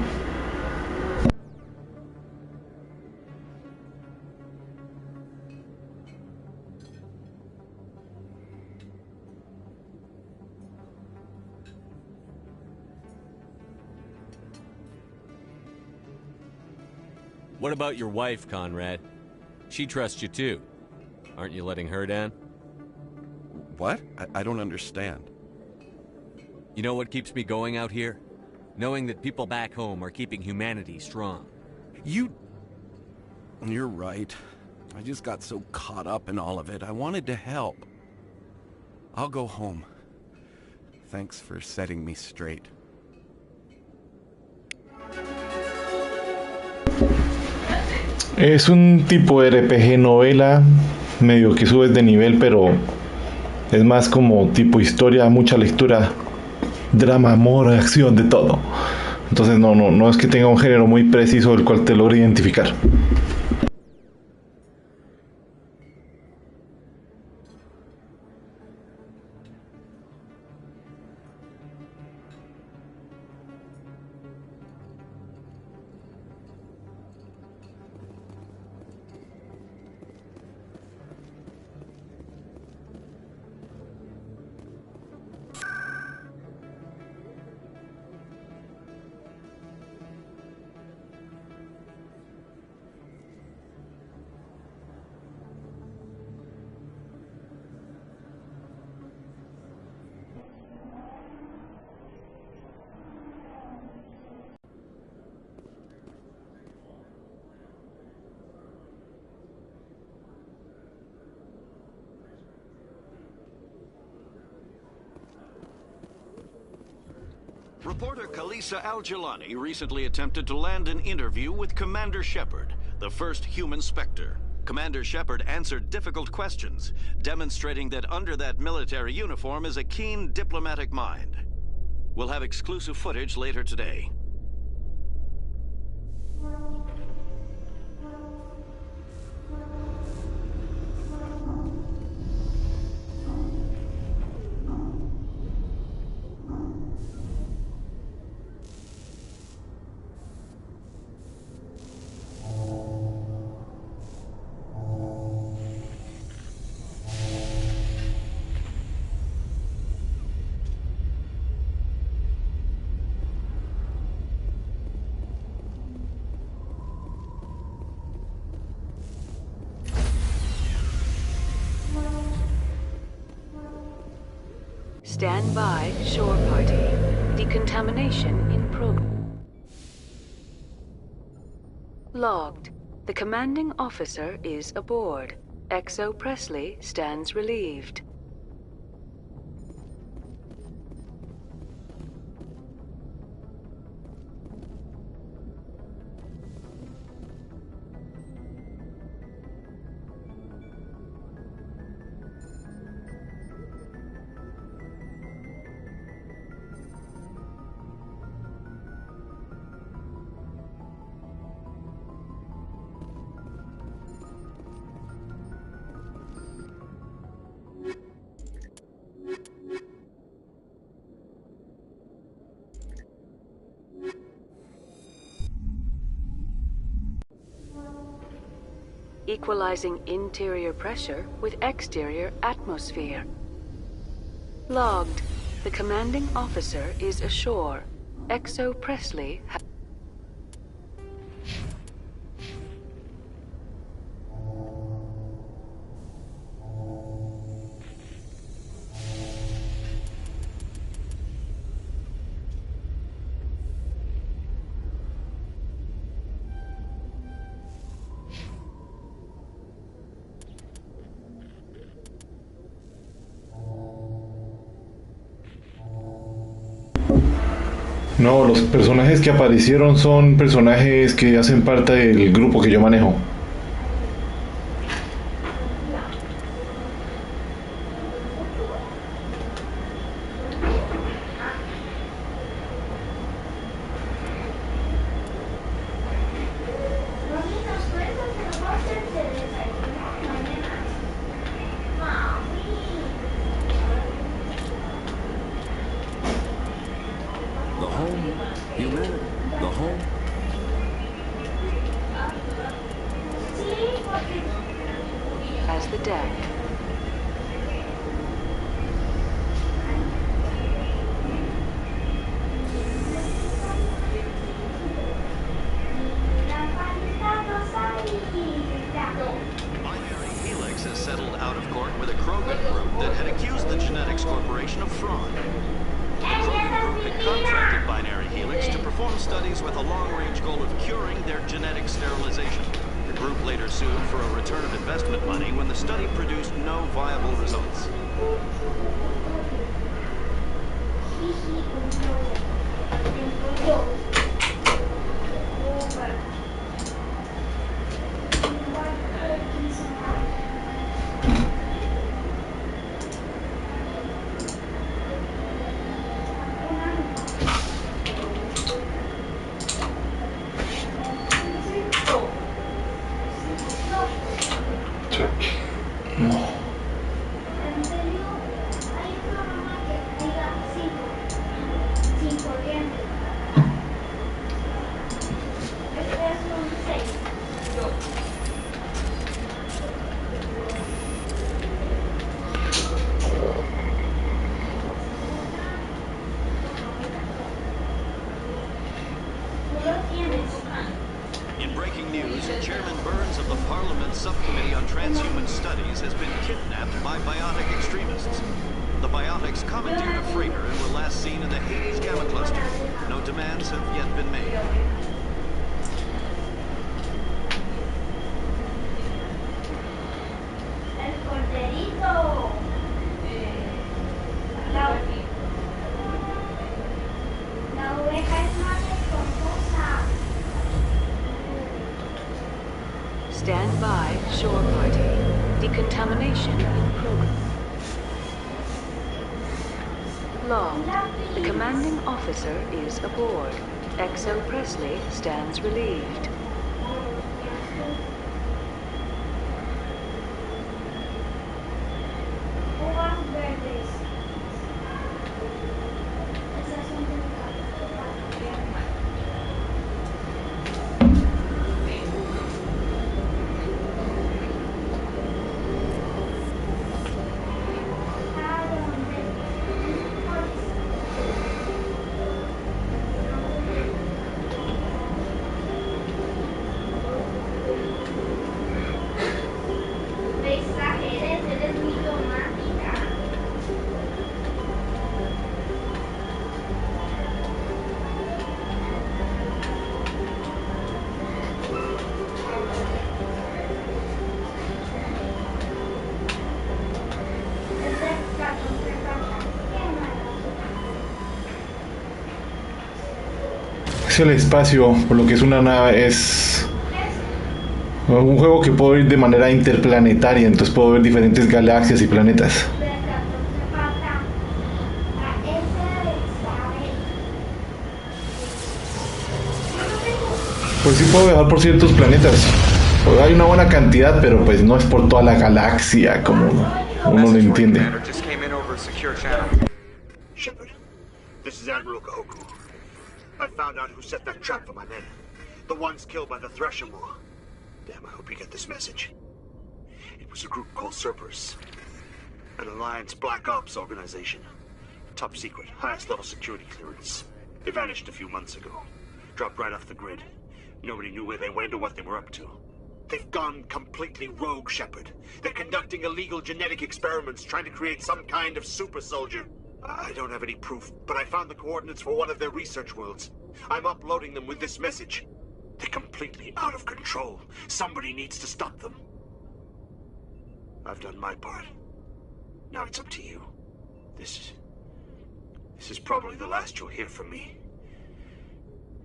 What about your wife, Conrad? She trusts you too. Aren't you letting her down? What? I don't understand. You know what keeps me going out here? Knowing that people back home are keeping humanity strong. You're right. I just got so caught up in all of it. I wanted to help. I'll go home. Thanks for setting me straight. Es un tipo de RPG novela, medio que subes de nivel, pero es más como tipo historia, mucha lectura, drama, amor, acción, de todo. Entonces no es que tenga un género muy preciso del cual te logre identificar. Reporter Kalisa Al-Jalani recently attempted to land an interview with Commander Shepard, the first human Spectre. Commander Shepard answered difficult questions, demonstrating that under that military uniform is a keen diplomatic mind. We'll have exclusive footage later today. Stand by, shore party. Decontamination in progress. Logged. The commanding officer is aboard. XO Presley stands relieved. Equalizing interior pressure with exterior atmosphere. Logged. The commanding officer is ashore. XO Presley has... No, los personajes que aparecieron son personajes que hacen parte del grupo que yo manejo. as the deck. Binary Helix has settled out of court with a Krogan group that had accused the Genetics Corporation of fraud. The Krogan group had contracted Binary Helix to perform studies with a long-range goal of curing their genetic sterilization. The group later sued for a return of investment money when the study produced no viable results. In breaking news, Chairman Burns of the Parliament Subcommittee on Transhuman Studies has been kidnapped by biotic extremists. The biotics commandeered a freighter and were last seen in the Hades Gamma Cluster. No demands have yet been made. Decontamination in progress. Log. The commanding officer is aboard. XO Presley stands relieved. El espacio, por lo que es una nave, es un juego que puedo ir de manera interplanetaria, entonces puedo ver diferentes galaxias y planetas. Pues sí puedo viajar por ciertos planetas. Pues hay una buena cantidad, pero pues no es por toda la galaxia como uno lo entiende. Shepard, this is Admiral Kahoku. I found out who set that trap for my men. The ones killed by the Thresher War. Damn, I hope you get this message. It was a group called Cerberus. An Alliance Black Ops organization. Top secret, highest level security clearance. They vanished a few months ago. Dropped right off the grid. Nobody knew where they went or what they were up to. They've gone completely rogue, Shepard. They're conducting illegal genetic experiments, trying to create some kind of super soldier. I don't have any proof, but I found the coordinates for one of their research worlds. I'm uploading them with this message. They're completely out of control. Somebody needs to stop them. I've done my part. Now it's up to you. This is probably the last you'll hear from me.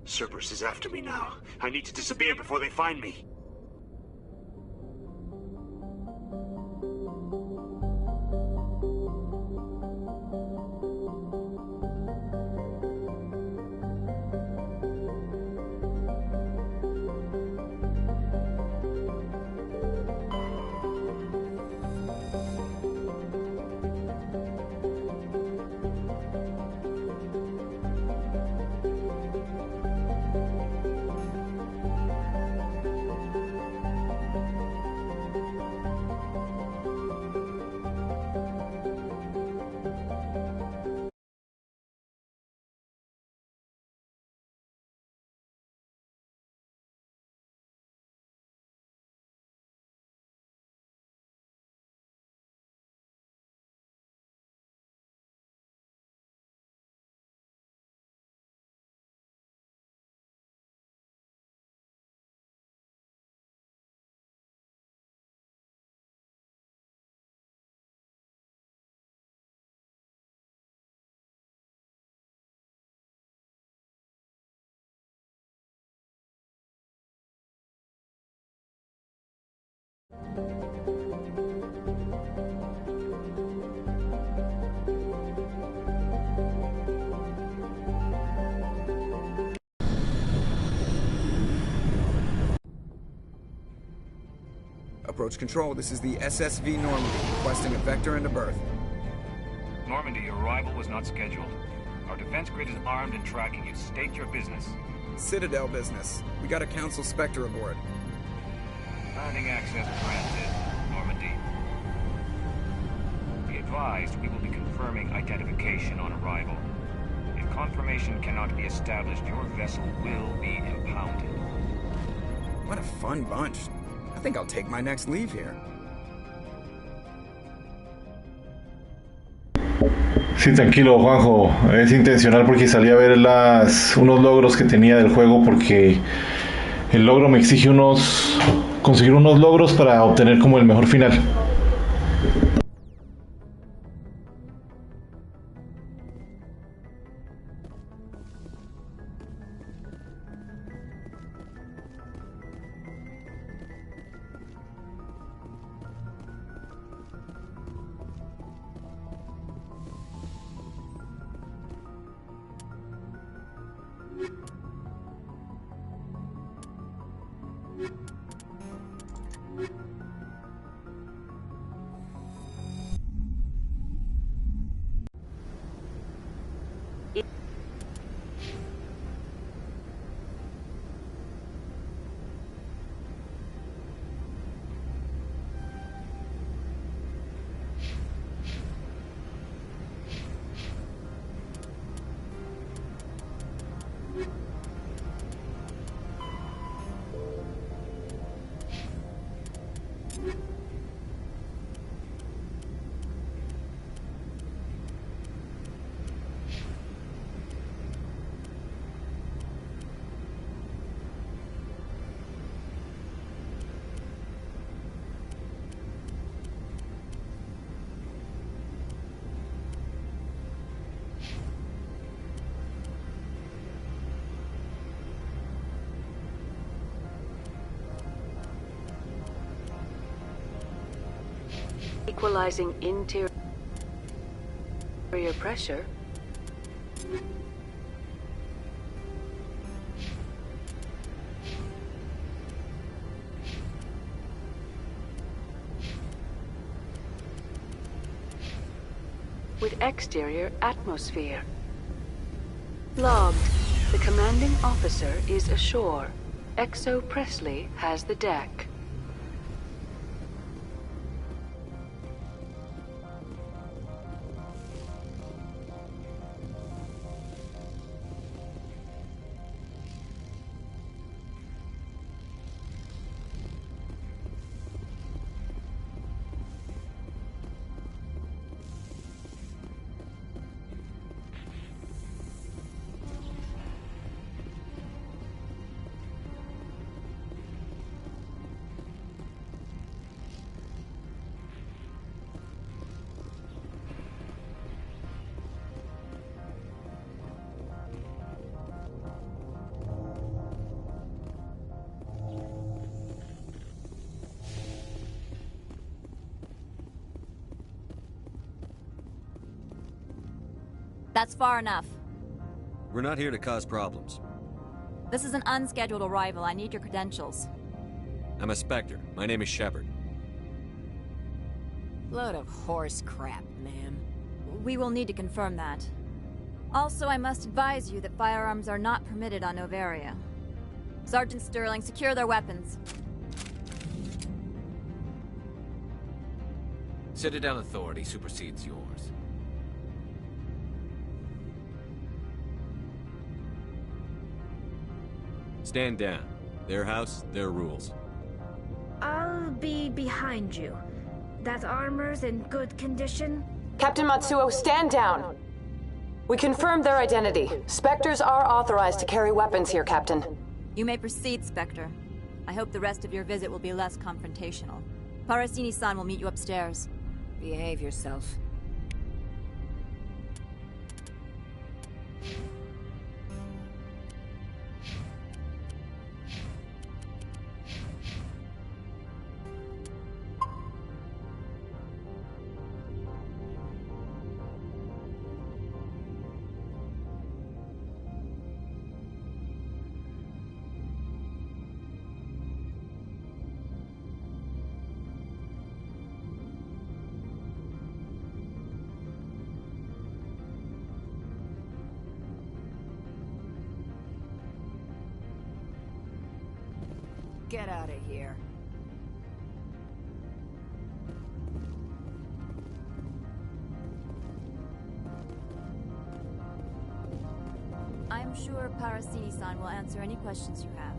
Cerberus is after me now. I need to disappear before they find me. Approach control, this is the SSV Normandy, requesting a vector and a berth. Normandy, your arrival was not scheduled. Our defense grid is armed and tracking you. State your business. Citadel business. We got a Council Spectre aboard. Landing access granted, Normandy. Be advised, we will be confirming identification on arrival. If confirmation cannot be established, your vessel will be impounded. What a fun bunch. I think I'll take my next leave here. Sí, tranquilo, Juanjo. Es intencional porque salí a ver unos logros que tenía del juego porque el logro me exige conseguir unos logros para obtener como el mejor final. Equalizing interior pressure. With exterior atmosphere. Logged. The commanding officer is ashore. XO Presley has the deck. That's far enough. We're not here to cause problems. This is an unscheduled arrival. I need your credentials. I'm a Spectre. My name is Shepard. Load of horse crap, ma'am. We will need to confirm that. Also, I must advise you that firearms are not permitted on Novaria. Sergeant Sterling, secure their weapons. Citadel authority supersedes yours. Stand down. Their house, their rules. I'll be behind you. That armor's in good condition? Captain Matsuo, stand down! We confirmed their identity. Spectres are authorized to carry weapons here, Captain. You may proceed, Spectre. I hope the rest of your visit will be less confrontational. Parasini-san will meet you upstairs. Behave yourself. Get out of here. I'm sure Parasini-san will answer any questions you have.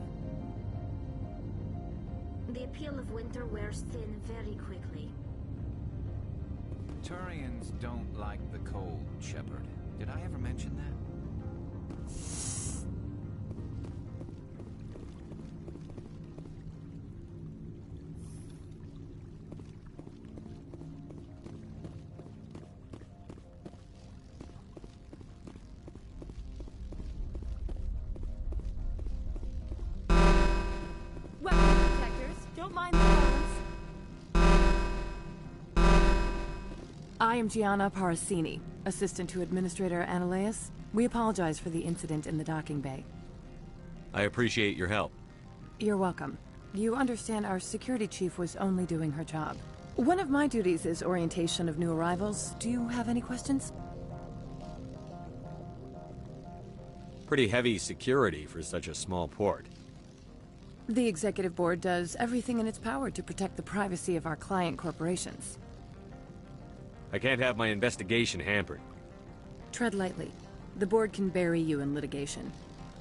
The appeal of winter wears thin very quickly. Turians don't like the cold, Shepard. Did I ever mention that? I am Gianna Parasini, assistant to Administrator Ananias. We apologize for the incident in the docking bay. I appreciate your help. You're welcome. You understand our security chief was only doing her job. One of my duties is orientation of new arrivals. Do you have any questions? Pretty heavy security for such a small port. The executive board does everything in its power to protect the privacy of our client corporations. I can't have my investigation hampered. Tread lightly. The board can bury you in litigation.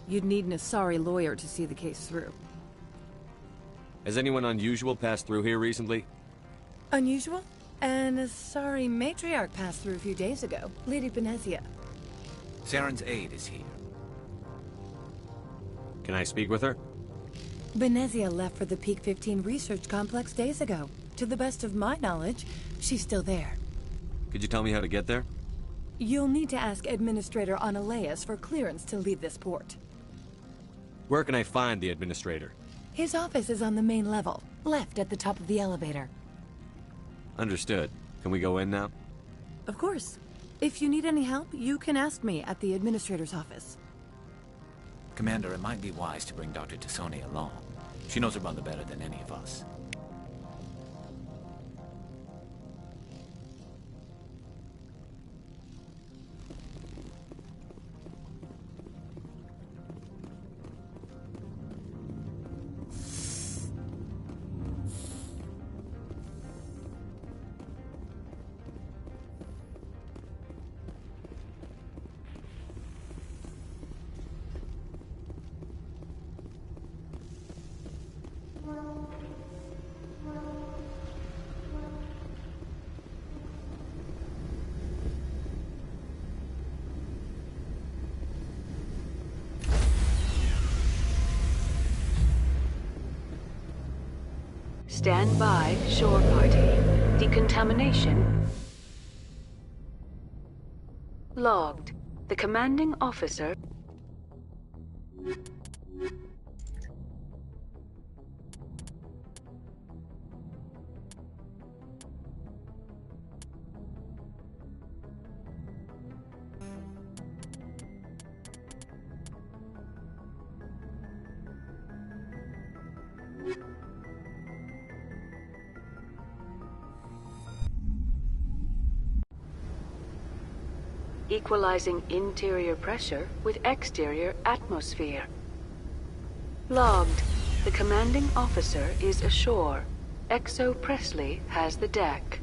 You'd need an Asari lawyer to see the case through. Has anyone unusual passed through here recently? Unusual? An Asari matriarch passed through a few days ago. Lady Benezia. Saren's aide is here. Can I speak with her? Benezia left for the Peak 15 research complex days ago. To the best of my knowledge, she's still there. Could you tell me how to get there? You'll need to ask Administrator Ananias for clearance to leave this port. Where can I find the Administrator? His office is on the main level, left at the top of the elevator. Understood. Can we go in now? Of course. If you need any help, you can ask me at the administrator's office. Commander, it might be wise to bring Dr. Tassoni along. She knows her mother better than any of us. Stand by, shore party. Decontamination logged. The commanding officer equalizing interior pressure with exterior atmosphere. Logged. The commanding officer is ashore. XO Presley has the deck.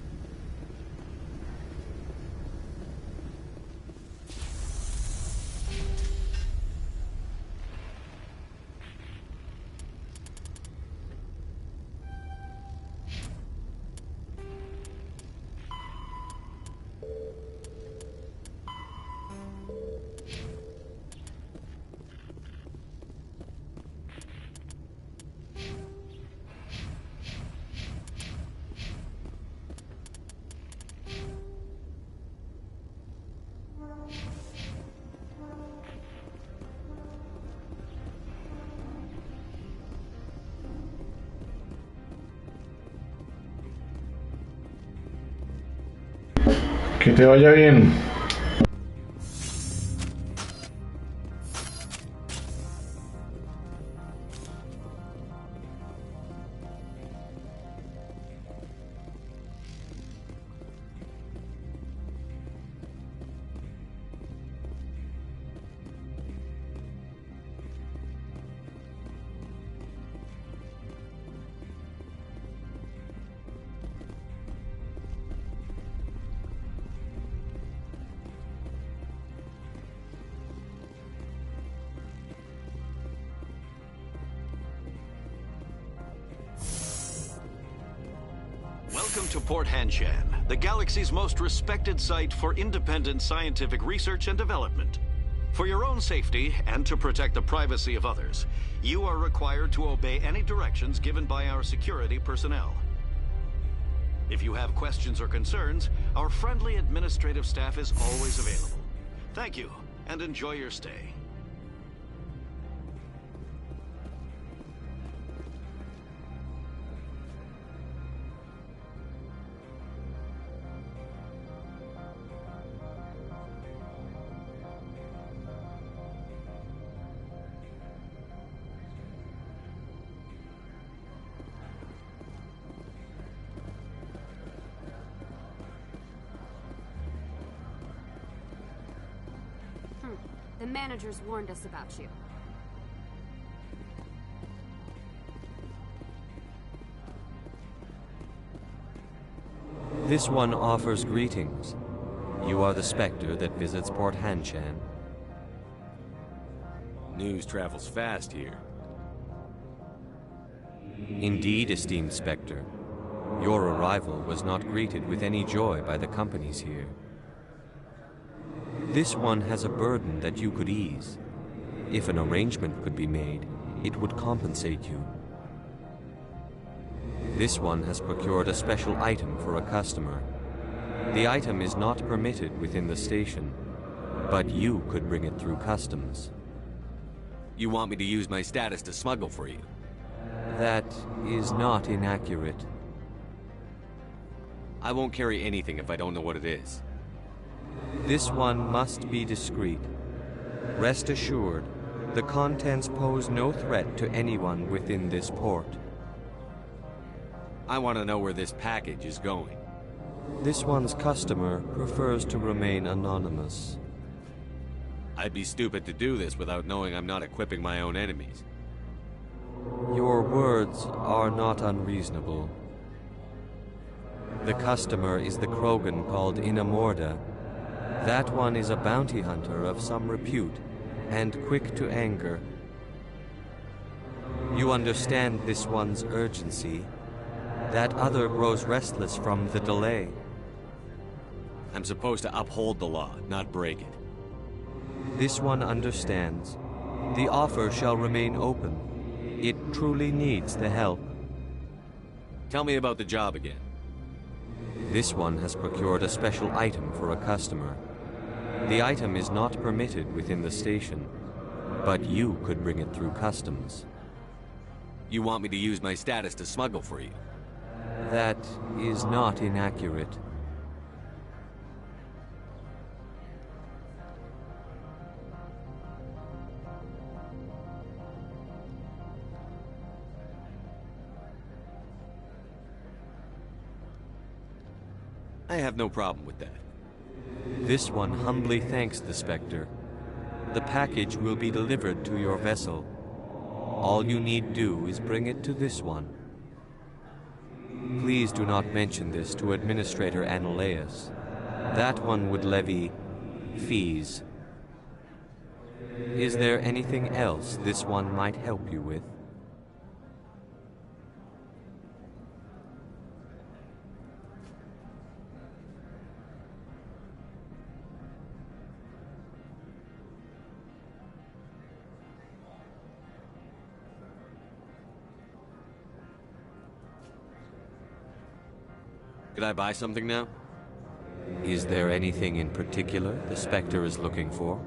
Que te vaya bien. Welcome to Port Hanshan, the galaxy's most respected site for independent scientific research and development. For your own safety and to protect the privacy of others, you are required to obey any directions given by our security personnel. If you have questions or concerns, our friendly administrative staff is always available. Thank you, and enjoy your stay. The managers warned us about you. This one offers greetings. You are the Spectre that visits Port Hanshan. News travels fast here. Indeed, esteemed Spectre. Your arrival was not greeted with any joy by the companies here. This one has a burden that you could ease. If an arrangement could be made, it would compensate you. This one has procured a special item for a customer. The item is not permitted within the station, but you could bring it through customs. You want me to use my status to smuggle for you? That is not inaccurate. I won't carry anything if I don't know what it is. This one must be discreet. Rest assured, the contents pose no threat to anyone within this port. I want to know where this package is going. This one's customer prefers to remain anonymous. I'd be stupid to do this without knowing I'm not equipping my own enemies. Your words are not unreasonable. The customer is the Krogan called Inamorda. That one is a bounty hunter of some repute, and quick to anger. You understand this one's urgency. That other grows restless from the delay. I'm supposed to uphold the law, not break it. This one understands. The offer shall remain open. It truly needs the help. Tell me about the job again. This one has procured a special item for a customer. The item is not permitted within the station, but you could bring it through customs. You want me to use my status to smuggle for you? That is not inaccurate. I have no problem with that. This one humbly thanks the Spectre. The package will be delivered to your vessel. All you need do is bring it to this one. Please do not mention this to Administrator Annaleus. That one would levy fees. Is there anything else this one might help you with? Could I buy something now? Is there anything in particular the Spectre is looking for?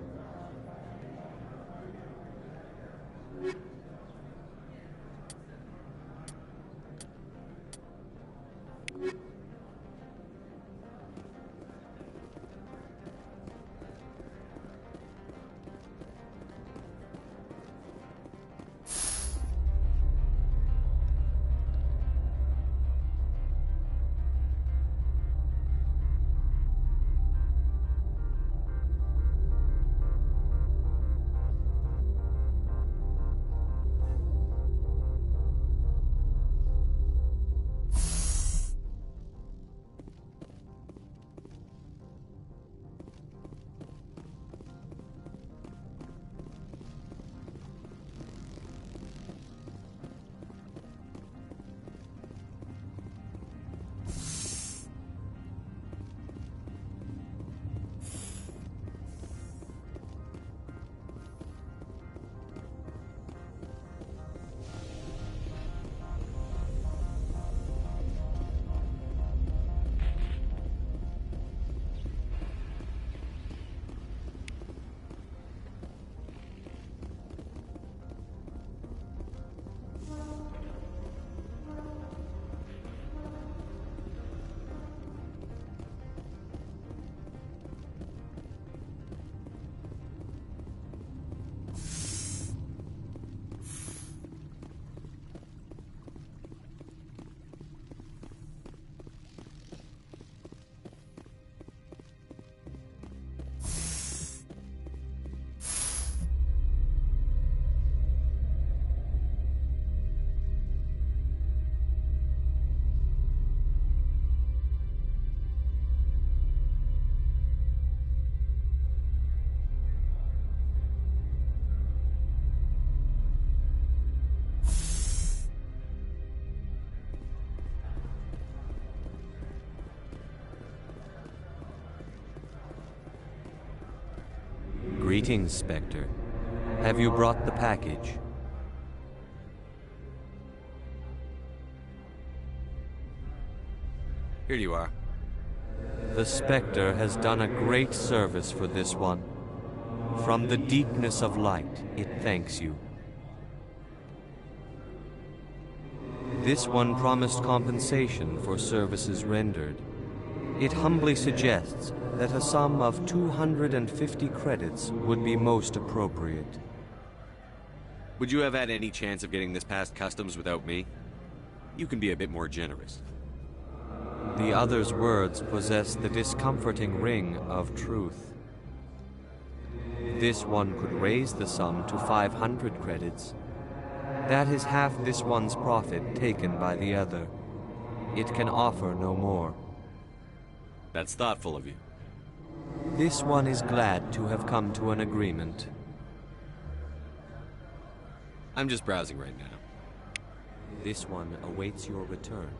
Greetings, Spectre. Have you brought the package? Here you are. The Spectre has done a great service for this one. From the deepness of light, it thanks you. This one promised compensation for services rendered. It humbly suggests that a sum of 250 credits would be most appropriate. Would you have had any chance of getting this past customs without me? You can be a bit more generous. The other's words possess the discomforting ring of truth. This one could raise the sum to 500 credits. That is half this one's profit taken by the other. It can offer no more. That's thoughtful of you. This one is glad to have come to an agreement. I'm just browsing right now. This one awaits your return.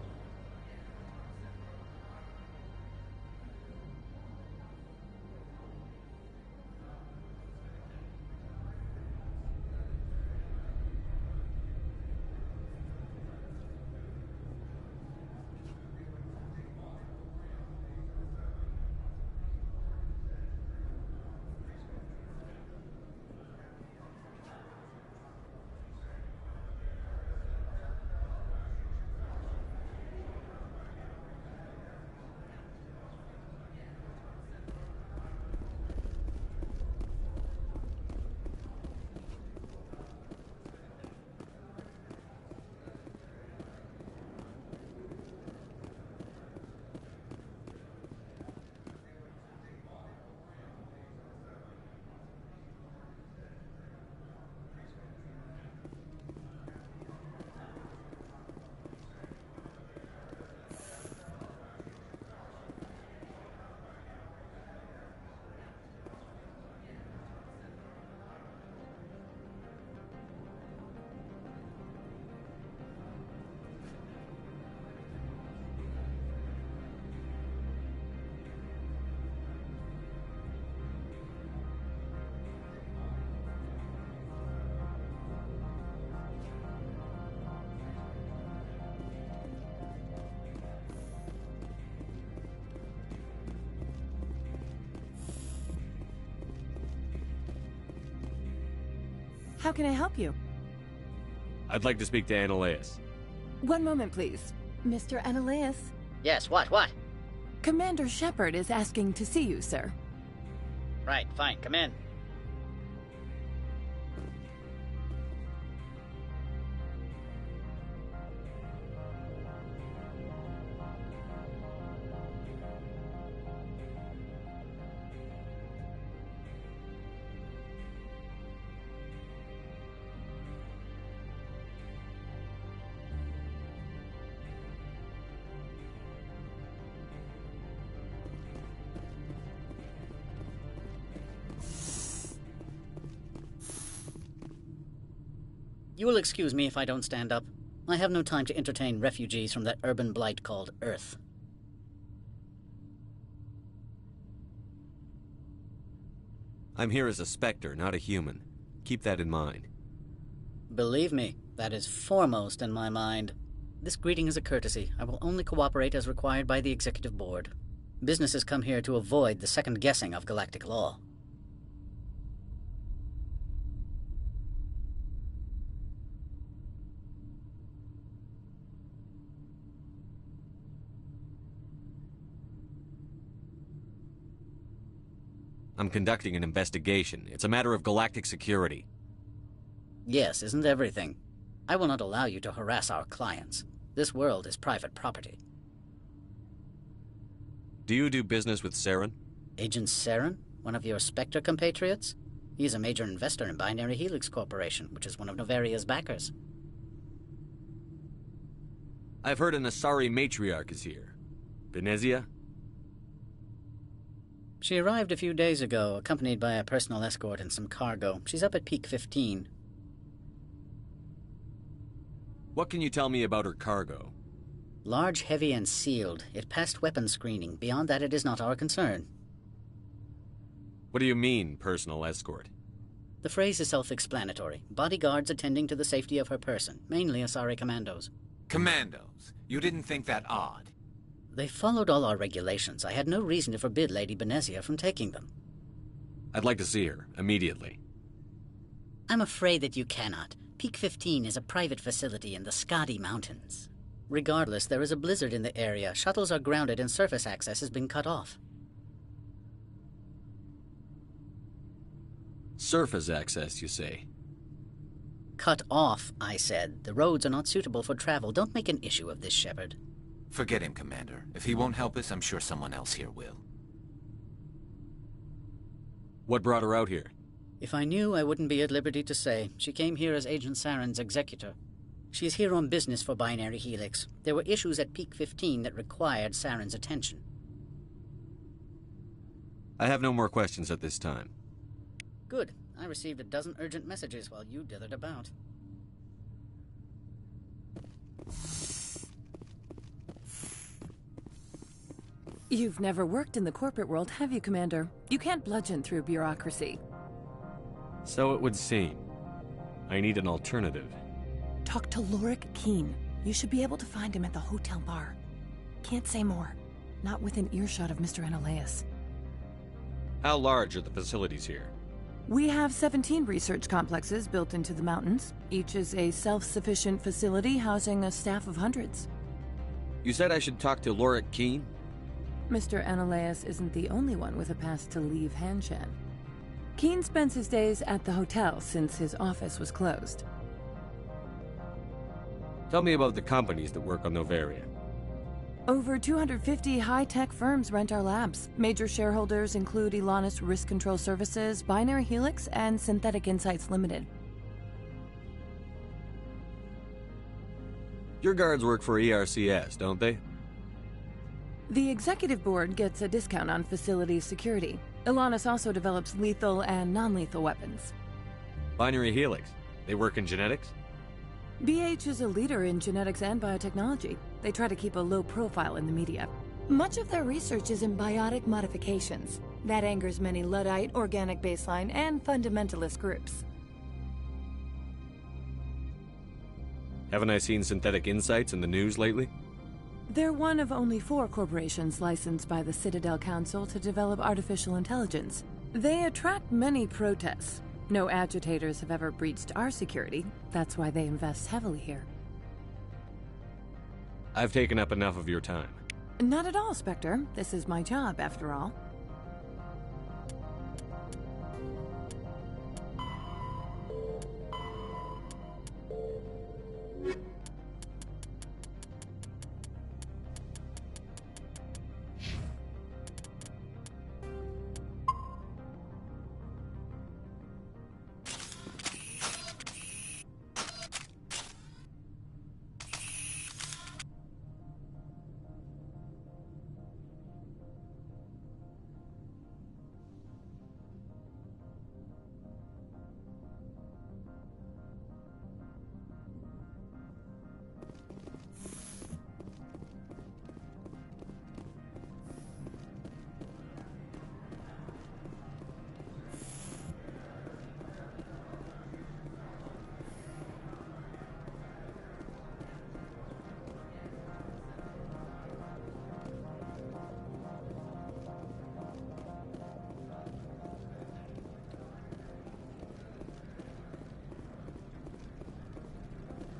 How can I help you? I'd like to speak to Annaleus. One moment, please. Mr. Annaleus? Yes, what? Commander Shepard is asking to see you, sir. Right, fine, come in. You will excuse me if I don't stand up. I have no time to entertain refugees from that urban blight called Earth. I'm here as a Spectre, not a human. Keep that in mind. Believe me, that is foremost in my mind. This greeting is a courtesy. I will only cooperate as required by the Executive Board. Businesses come here to avoid the second guessing of galactic law. I'm conducting an investigation. It's a matter of galactic security. Yes, isn't everything? I will not allow you to harass our clients. This world is private property. Do you do business with Saren? Agent Saren? One of your Spectre compatriots? He is a major investor in Binary Helix Corporation, which is one of Novaria's backers. I've heard an Asari matriarch is here. Venezia? She arrived a few days ago, accompanied by a personal escort and some cargo. She's up at Peak 15. What can you tell me about her cargo? Large, heavy, and sealed. It passed weapons screening. Beyond that, it is not our concern. What do you mean, personal escort? The phrase is self-explanatory. Bodyguards attending to the safety of her person, mainly Asari commandos. Commandos? You didn't think that odd? They followed all our regulations. I had no reason to forbid Lady Benezia from taking them. I'd like to see her, immediately. I'm afraid that you cannot. Peak 15 is a private facility in the Skadi Mountains. Regardless, there is a blizzard in the area. Shuttles are grounded and surface access has been cut off. Surface access, you say? Cut off, I said. The roads are not suitable for travel. Don't make an issue of this, Shepard. Forget him, Commander. If he won't help us, I'm sure someone else here will. What brought her out here? If I knew, I wouldn't be at liberty to say. She came here as Agent Saren's executor. She is here on business for Binary Helix. There were issues at Peak 15 that required Saren's attention. I have no more questions at this time. Good. I received a dozen urgent messages while you dithered about. You've never worked in the corporate world, have you, Commander? You can't bludgeon through bureaucracy. So it would seem. I need an alternative. Talk to Lorik Keene. You should be able to find him at the hotel bar. Can't say more. Not within earshot of Mr. Analaeus. How large are the facilities here? We have 17 research complexes built into the mountains. Each is a self-sufficient facility housing a staff of hundreds. You said I should talk to Lorik Keene? Mr. Analaeus isn't the only one with a pass to leave Hanshan. Keene spends his days at the hotel since his office was closed. Tell me about the companies that work on Noveria. Over 250 high-tech firms rent our labs. Major shareholders include Elanus Risk Control Services, Binary Helix, and Synthetic Insights Limited. Your guards work for ERCS, don't they? The executive board gets a discount on facility security. Elanus also develops lethal and non-lethal weapons. Binary Helix. They work in genetics? BH is a leader in genetics and biotechnology. They try to keep a low profile in the media. Much of their research is in biotic modifications. That angers many Luddite, organic baseline, and fundamentalist groups. Haven't I seen Synthetic Insights in the news lately? They're one of only 4 corporations licensed by the Citadel Council to develop artificial intelligence. They attract many protests. No agitators have ever breached our security. That's why they invest heavily here. I've taken up enough of your time. Not at all, Spectre. This is my job, after all.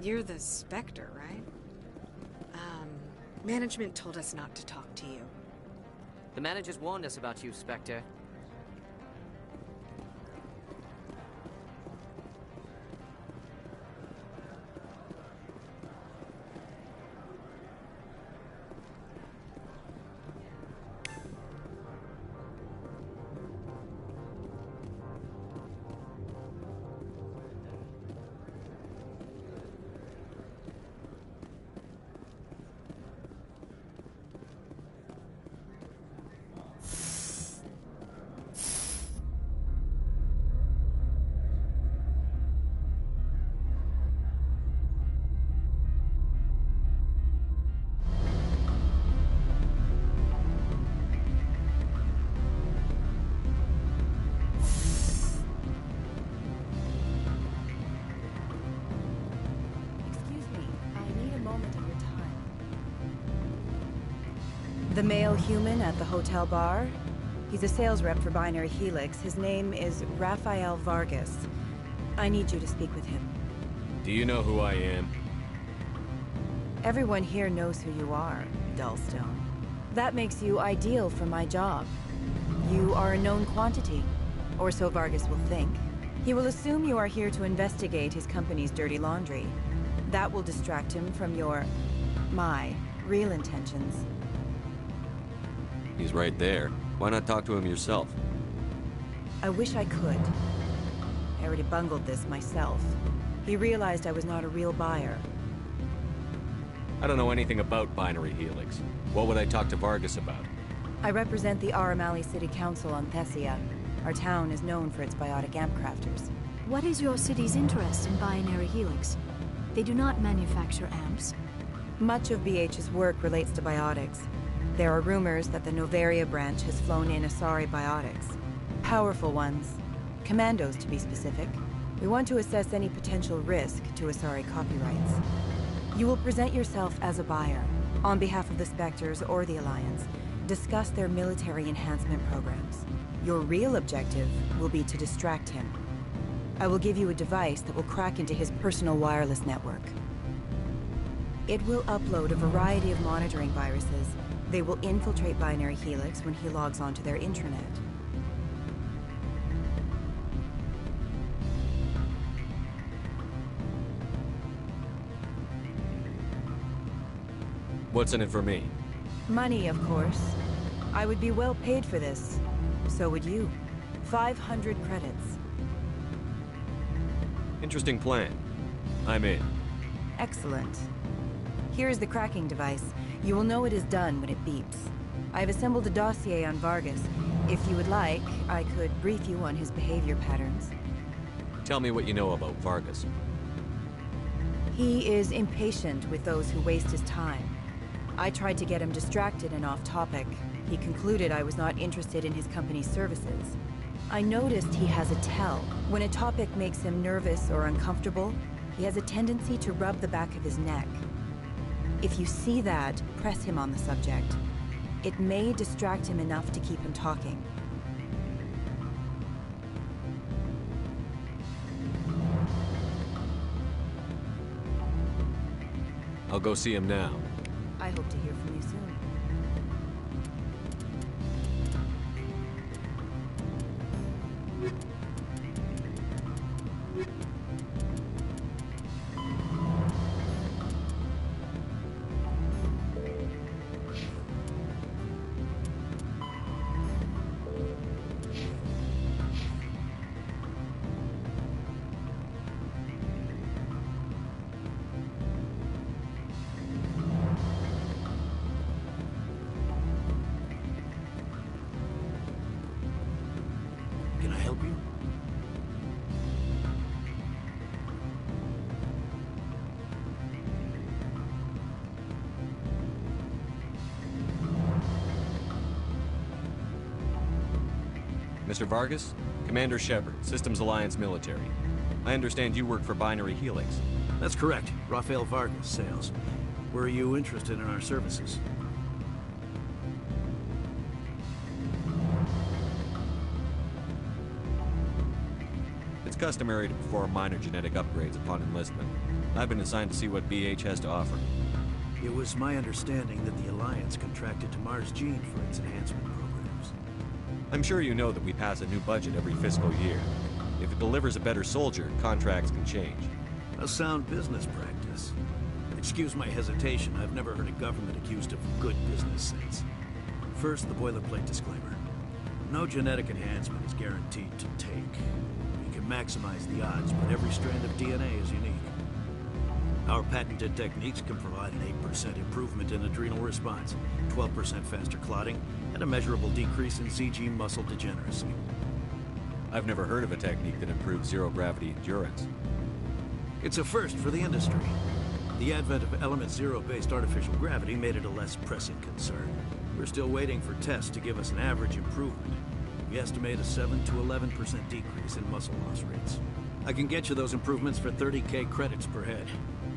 You're the Spectre, right? Management told us not to talk to you. The managers warned us about you, Spectre. The male human at the hotel bar? He's a sales rep for Binary Helix. His name is Rafael Vargas. I need you to speak with him. Do you know who I am? Everyone here knows who you are, Dullstone. That makes you ideal for my job. You are a known quantity, or so Vargas will think. He will assume you are here to investigate his company's dirty laundry. That will distract him from my real intentions. He's right there. Why not talk to him yourself? I wish I could. I already bungled this myself. He realized I was not a real buyer. I don't know anything about Binary Helix. What would I talk to Vargas about? I represent the Aramali City Council on Thessia. Our town is known for its biotic amp crafters. What is your city's interest in Binary Helix? They do not manufacture amps. Much of BH's work relates to biotics. There are rumors that the Novaria branch has flown in Asari biotics. Powerful ones. Commandos, to be specific. We want to assess any potential risk to Asari copyrights. You will present yourself as a buyer, on behalf of the Spectres or the Alliance. Discuss their military enhancement programs. Your real objective will be to distract him. I will give you a device that will crack into his personal wireless network. It will upload a variety of monitoring viruses. They will infiltrate Binary Helix when he logs onto their intranet. What's in it for me? Money, of course. I would be well paid for this. So would you. 500 credits. Interesting plan. I'm in. Excellent. Here is the cracking device. You will know it is done when it beeps. I have assembled a dossier on Vargas. If you would like, I could brief you on his behavior patterns. Tell me what you know about Vargas. He is impatient with those who waste his time. I tried to get him distracted and off topic. He concluded I was not interested in his company's services. I noticed he has a tell. When a topic makes him nervous or uncomfortable, he has a tendency to rub the back of his neck. If you see that, press him on the subject. It may distract him enough to keep him talking. I'll go see him now. I hope to hear from you soon. Can I help you? Mr. Vargas? Commander Shepard, Systems Alliance Military. I understand you work for Binary Helix. That's correct. Rafael Vargas, sales. Were you interested in our services? It's customary to perform minor genetic upgrades upon enlistment. I've been assigned to see what BH has to offer. It was my understanding that the Alliance contracted to Mars Gene for its enhancement programs. I'm sure you know that we pass a new budget every fiscal year. If it delivers a better soldier, contracts can change. A sound business practice. Excuse my hesitation, I've never heard a government accused of good business sense. First, the boilerplate disclaimer. No genetic enhancement is guaranteed to take. You can maximize the odds, but every strand of DNA is unique. Our patented techniques can provide an 8% improvement in adrenal response, 12% faster clotting, and a measurable decrease in CG muscle degeneracy. I've never heard of a technique that improves zero-gravity endurance. It's a first for the industry. The advent of element zero-based artificial gravity made it a less pressing concern. We're still waiting for tests to give us an average improvement. We estimate a 7 to 11% decrease in muscle loss rates. I can get you those improvements for 30K credits per head.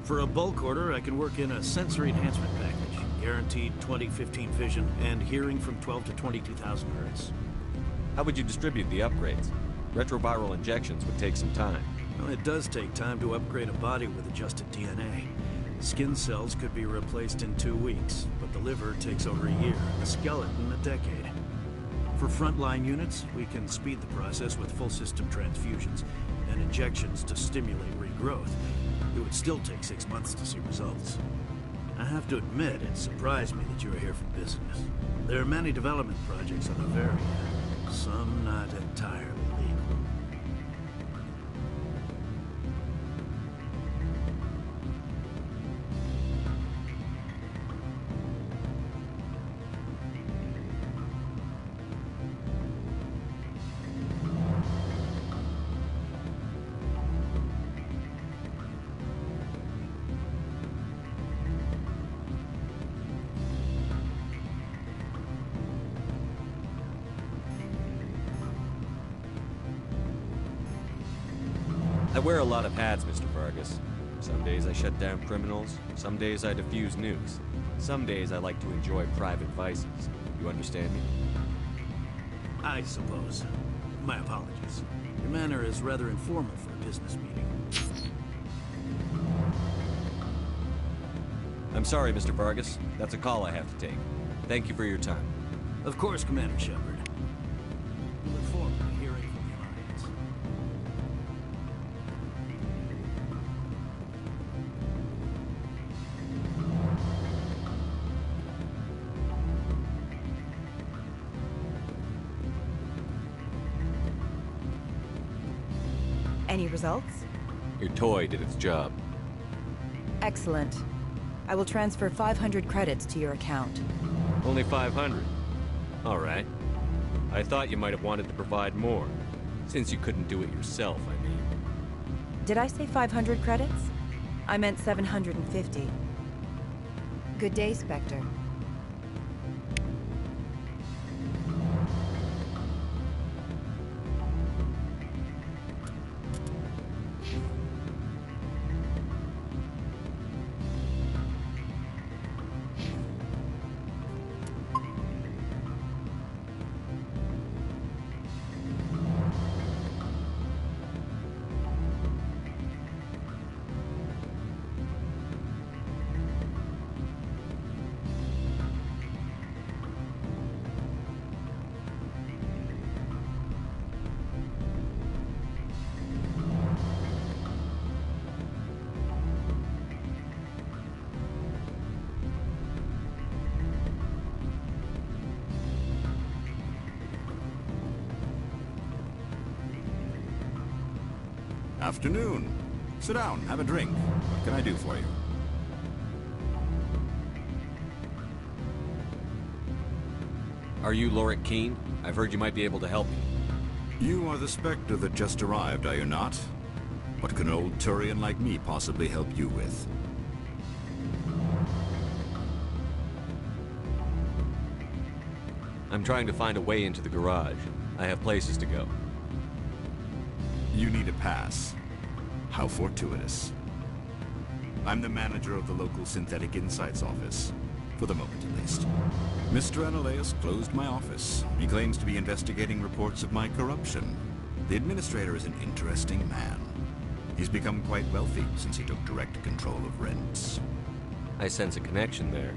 For a bulk order, I can work in a sensory enhancement package, guaranteed 20/15 vision and hearing from 12 to 22,000 hertz. How would you distribute the upgrades? Retroviral injections would take some time. Well, it does take time to upgrade a body with adjusted DNA. Skin cells could be replaced in 2 weeks, but the liver takes over a year, the skeleton a decade. For frontline units, we can speed the process with full system transfusions and injections to stimulate regrowth. It would still take 6 months to see results. I have to admit, it surprised me that you were here for business. There are many development projects on Noveria, some not entirely legal. I wear a lot of hats, Mr. Vargas. Some days I shut down criminals, some days I defuse nukes. Some days I like to enjoy private vices. You understand me? I suppose. My apologies. Your manner is rather informal for a business meeting. I'm sorry, Mr. Vargas. That's a call I have to take. Thank you for your time. Of course, Commander Shepard. We look forward to hearing from the Alliance. Any results? Your toy did its job. Excellent. I will transfer 500 credits to your account. Only 500. All right. I thought you might have wanted to provide more, since you couldn't do it yourself, I mean. Did I say 500 credits? I meant 750. Good day, Spectre. Afternoon. Sit down, have a drink. What can I do for you? Are you Lorik Keene? I've heard you might be able to help me. You are the Spectre that just arrived, are you not? What can an old Turian like me possibly help you with? I'm trying to find a way into the garage. I have places to go. You need a pass. How fortuitous. I'm the manager of the local Synthetic Insights office. For the moment, at least. Mr. Analeus closed my office. He claims to be investigating reports of my corruption. The administrator is an interesting man. He's become quite wealthy since he took direct control of rents. I sense a connection there.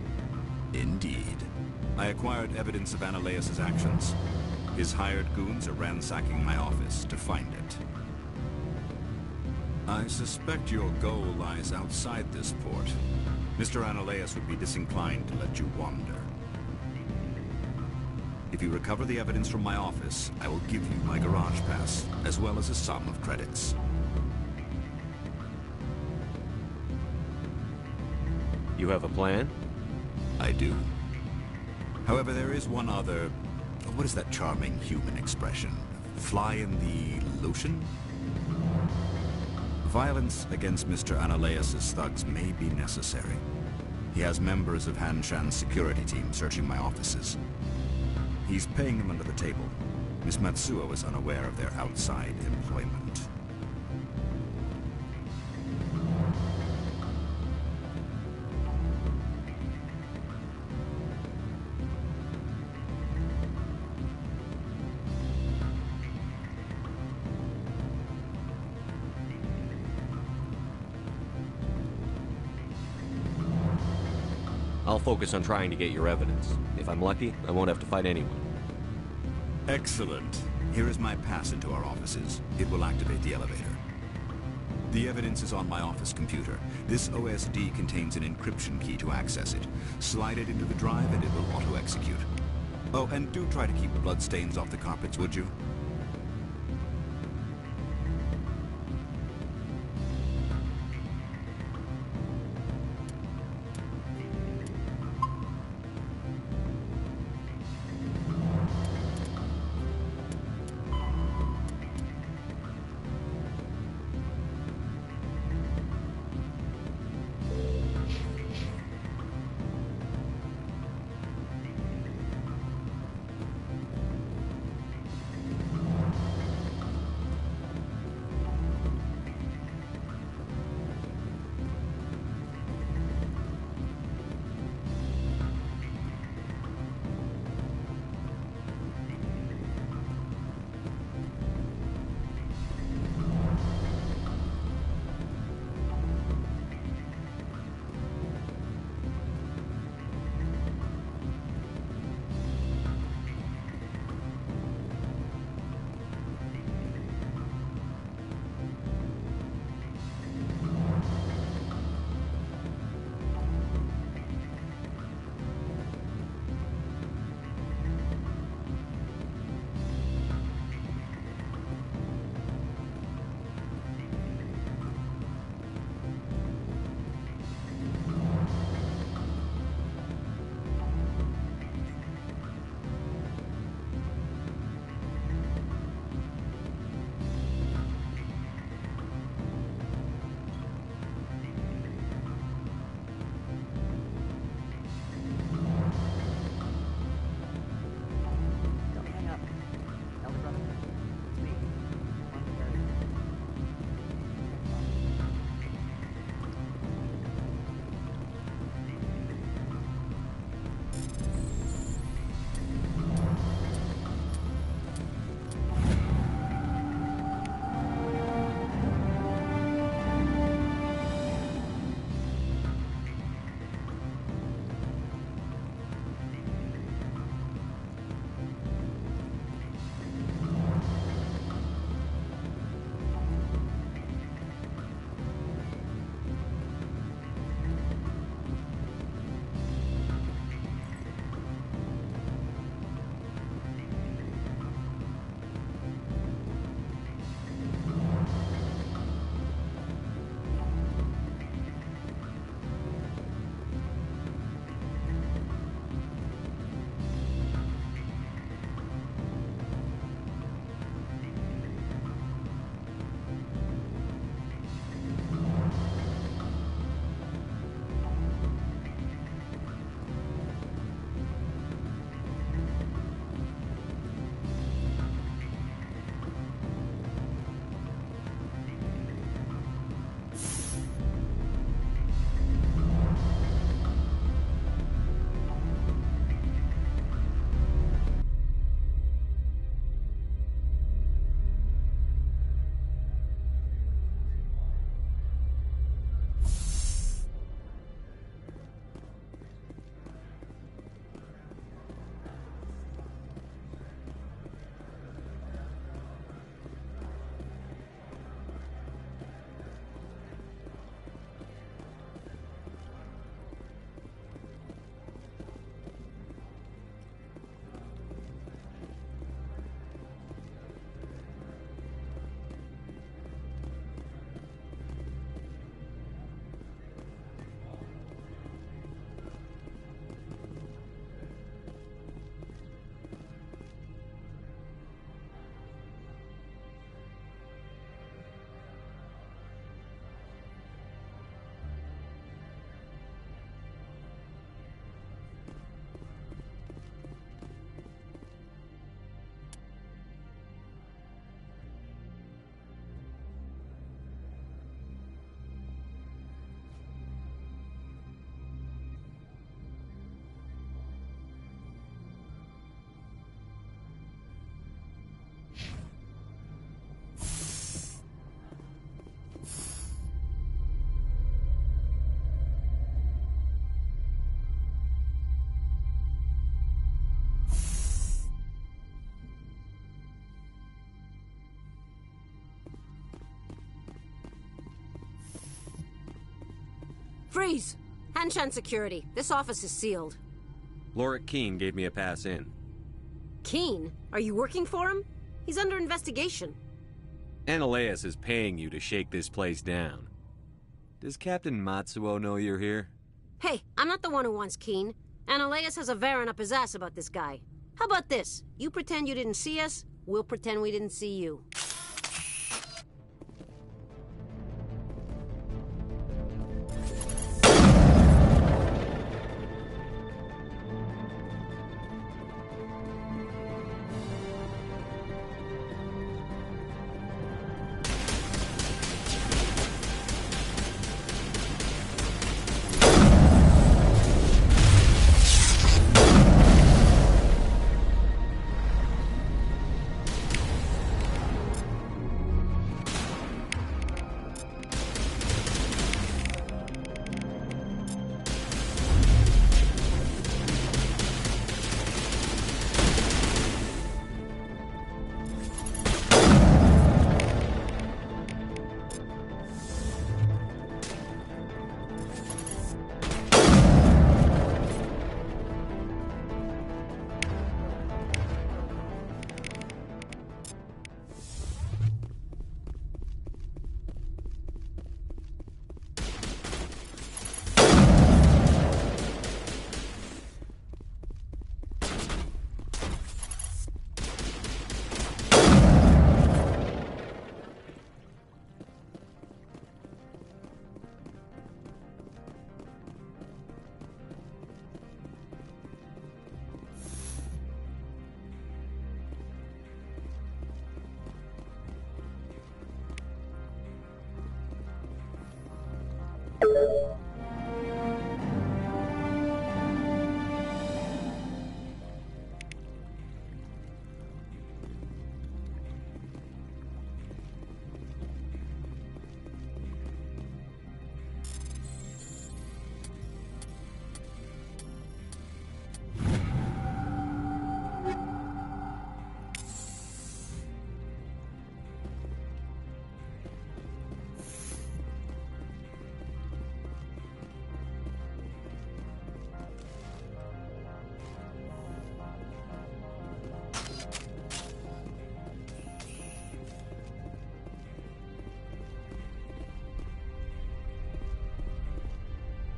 Indeed. I acquired evidence of Analeus' actions. His hired goons are ransacking my office to find it. I suspect your goal lies outside this port. Mr. Analeus would be disinclined to let you wander. If you recover the evidence from my office, I will give you my garage pass, as well as a sum of credits. You have a plan? I do. However, there is one other... What is that charming human expression? Fly in the lotion? Violence against Mr. Analeus' thugs may be necessary. He has members of Han Shan's security team searching my offices. He's paying them under the table. Miss Matsuo is unaware of their outside employment. focus on trying to get your evidence. If I'm lucky, I won't have to fight anyone. Excellent. Here is my pass into our offices. It will activate the elevator. The evidence is on my office computer. This OSD contains an encryption key to access it. Slide it into the drive and it will auto-execute. Oh, and do try to keep bloodstains off the carpets, would you? Freeze! Hanshan security. This office is sealed. Lorik Keene gave me a pass in. Keene? Are you working for him? He's under investigation. Ananias is paying you to shake this place down. Does Captain Matsuo know you're here? Hey, I'm not the one who wants Keene. Ananias has a Varen up his ass about this guy. How about this? You pretend you didn't see us, we'll pretend we didn't see you.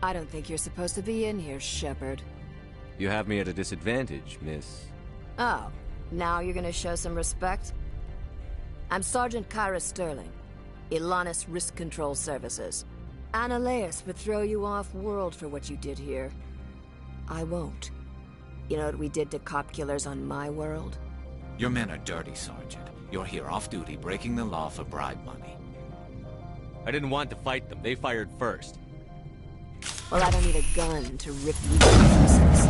I don't think you're supposed to be in here, Shepard. You have me at a disadvantage, miss. Oh, now you're gonna show some respect? I'm Sergeant Kyra Sterling, Ilanis Risk Control Services. Ananias would throw you off-world for what you did here. I won't. You know what we did to cop killers on my world? Your men are dirty, Sergeant. You're here off-duty, breaking the law for bribe money. I didn't want to fight them. They fired first. Well, I don't need a gun to rip you to pieces.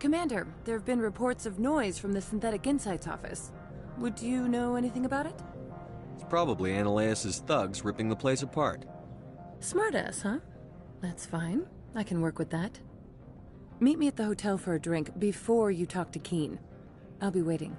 Commander, there have been reports of noise from the Synthetic Insights office. Would you know anything about it? It's probably Ananias' thugs ripping the place apart. Smartass, huh? That's fine. I can work with that. Meet me at the hotel for a drink before you talk to Keen. I'll be waiting.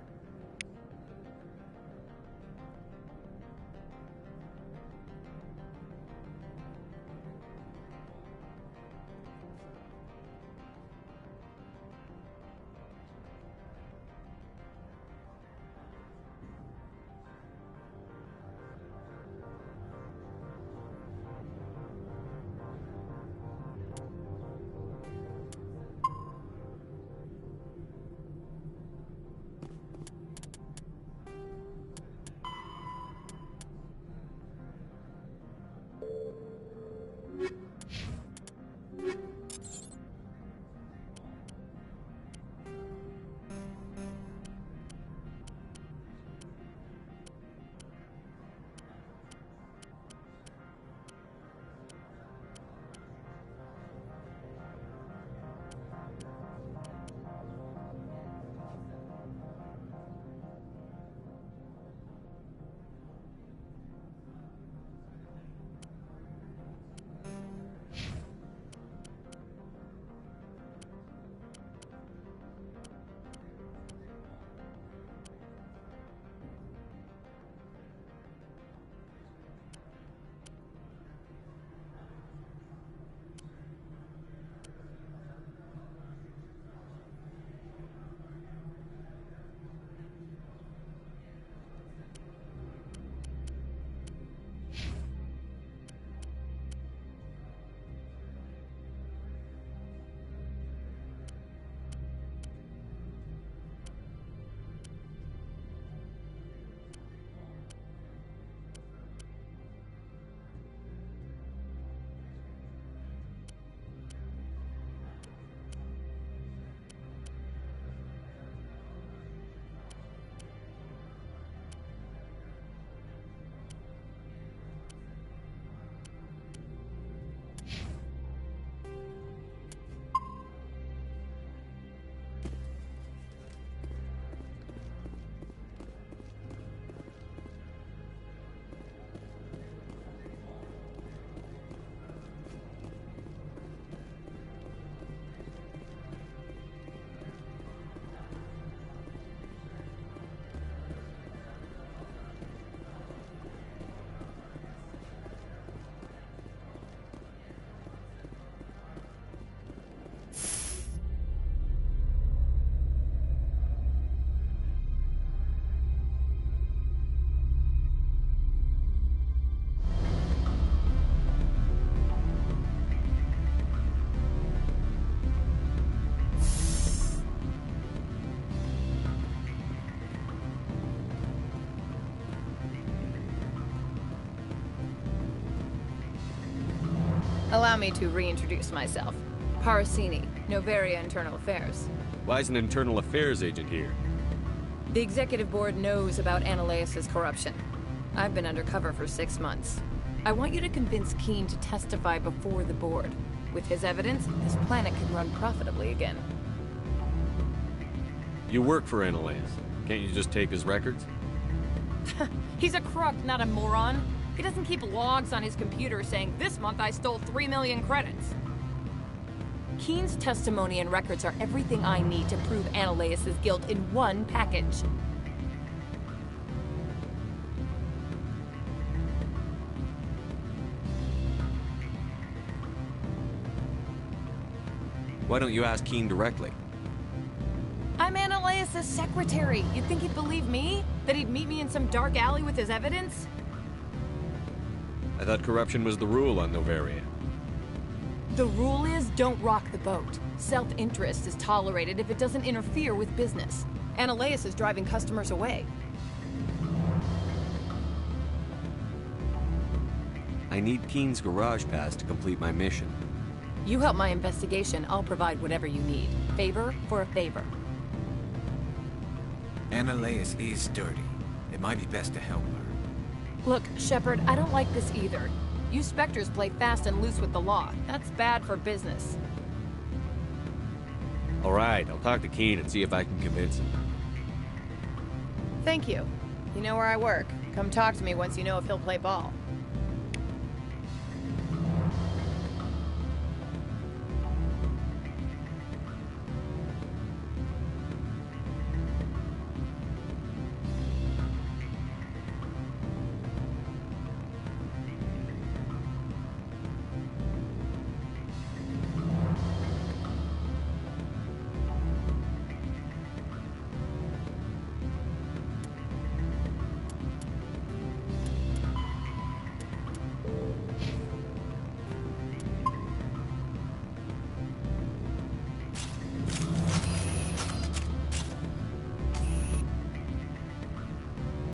Allow me to reintroduce myself. Parasini, Novaria Internal Affairs. Why is an internal affairs agent here? The executive board knows about Ananias' corruption. I've been undercover for 6 months. I want you to convince Keene to testify before the board. With his evidence, this planet can run profitably again. You work for Ananias. Can't you just take his records? He's a crook, not a moron. He doesn't keep logs on his computer saying, "This month I stole 3 million credits." Keene's testimony and records are everything I need to prove Ananias' guilt in one package. Why don't you ask Keene directly? I'm Ananias' secretary. You'd think he'd believe me? That he'd meet me in some dark alley with his evidence? I thought corruption was the rule on Novaria. The rule is, don't rock the boat. Self-interest is tolerated if it doesn't interfere with business. Ananias is driving customers away. I need Keene's garage pass to complete my mission. You help my investigation, I'll provide whatever you need. Favor for a favor. Ananias is dirty. It might be best to help her. Look, Shepard, I don't like this either. You Spectres play fast and loose with the law. That's bad for business. All right, I'll talk to Keene and see if I can convince him. Thank you. You know where I work. Come talk to me once you know if he'll play ball.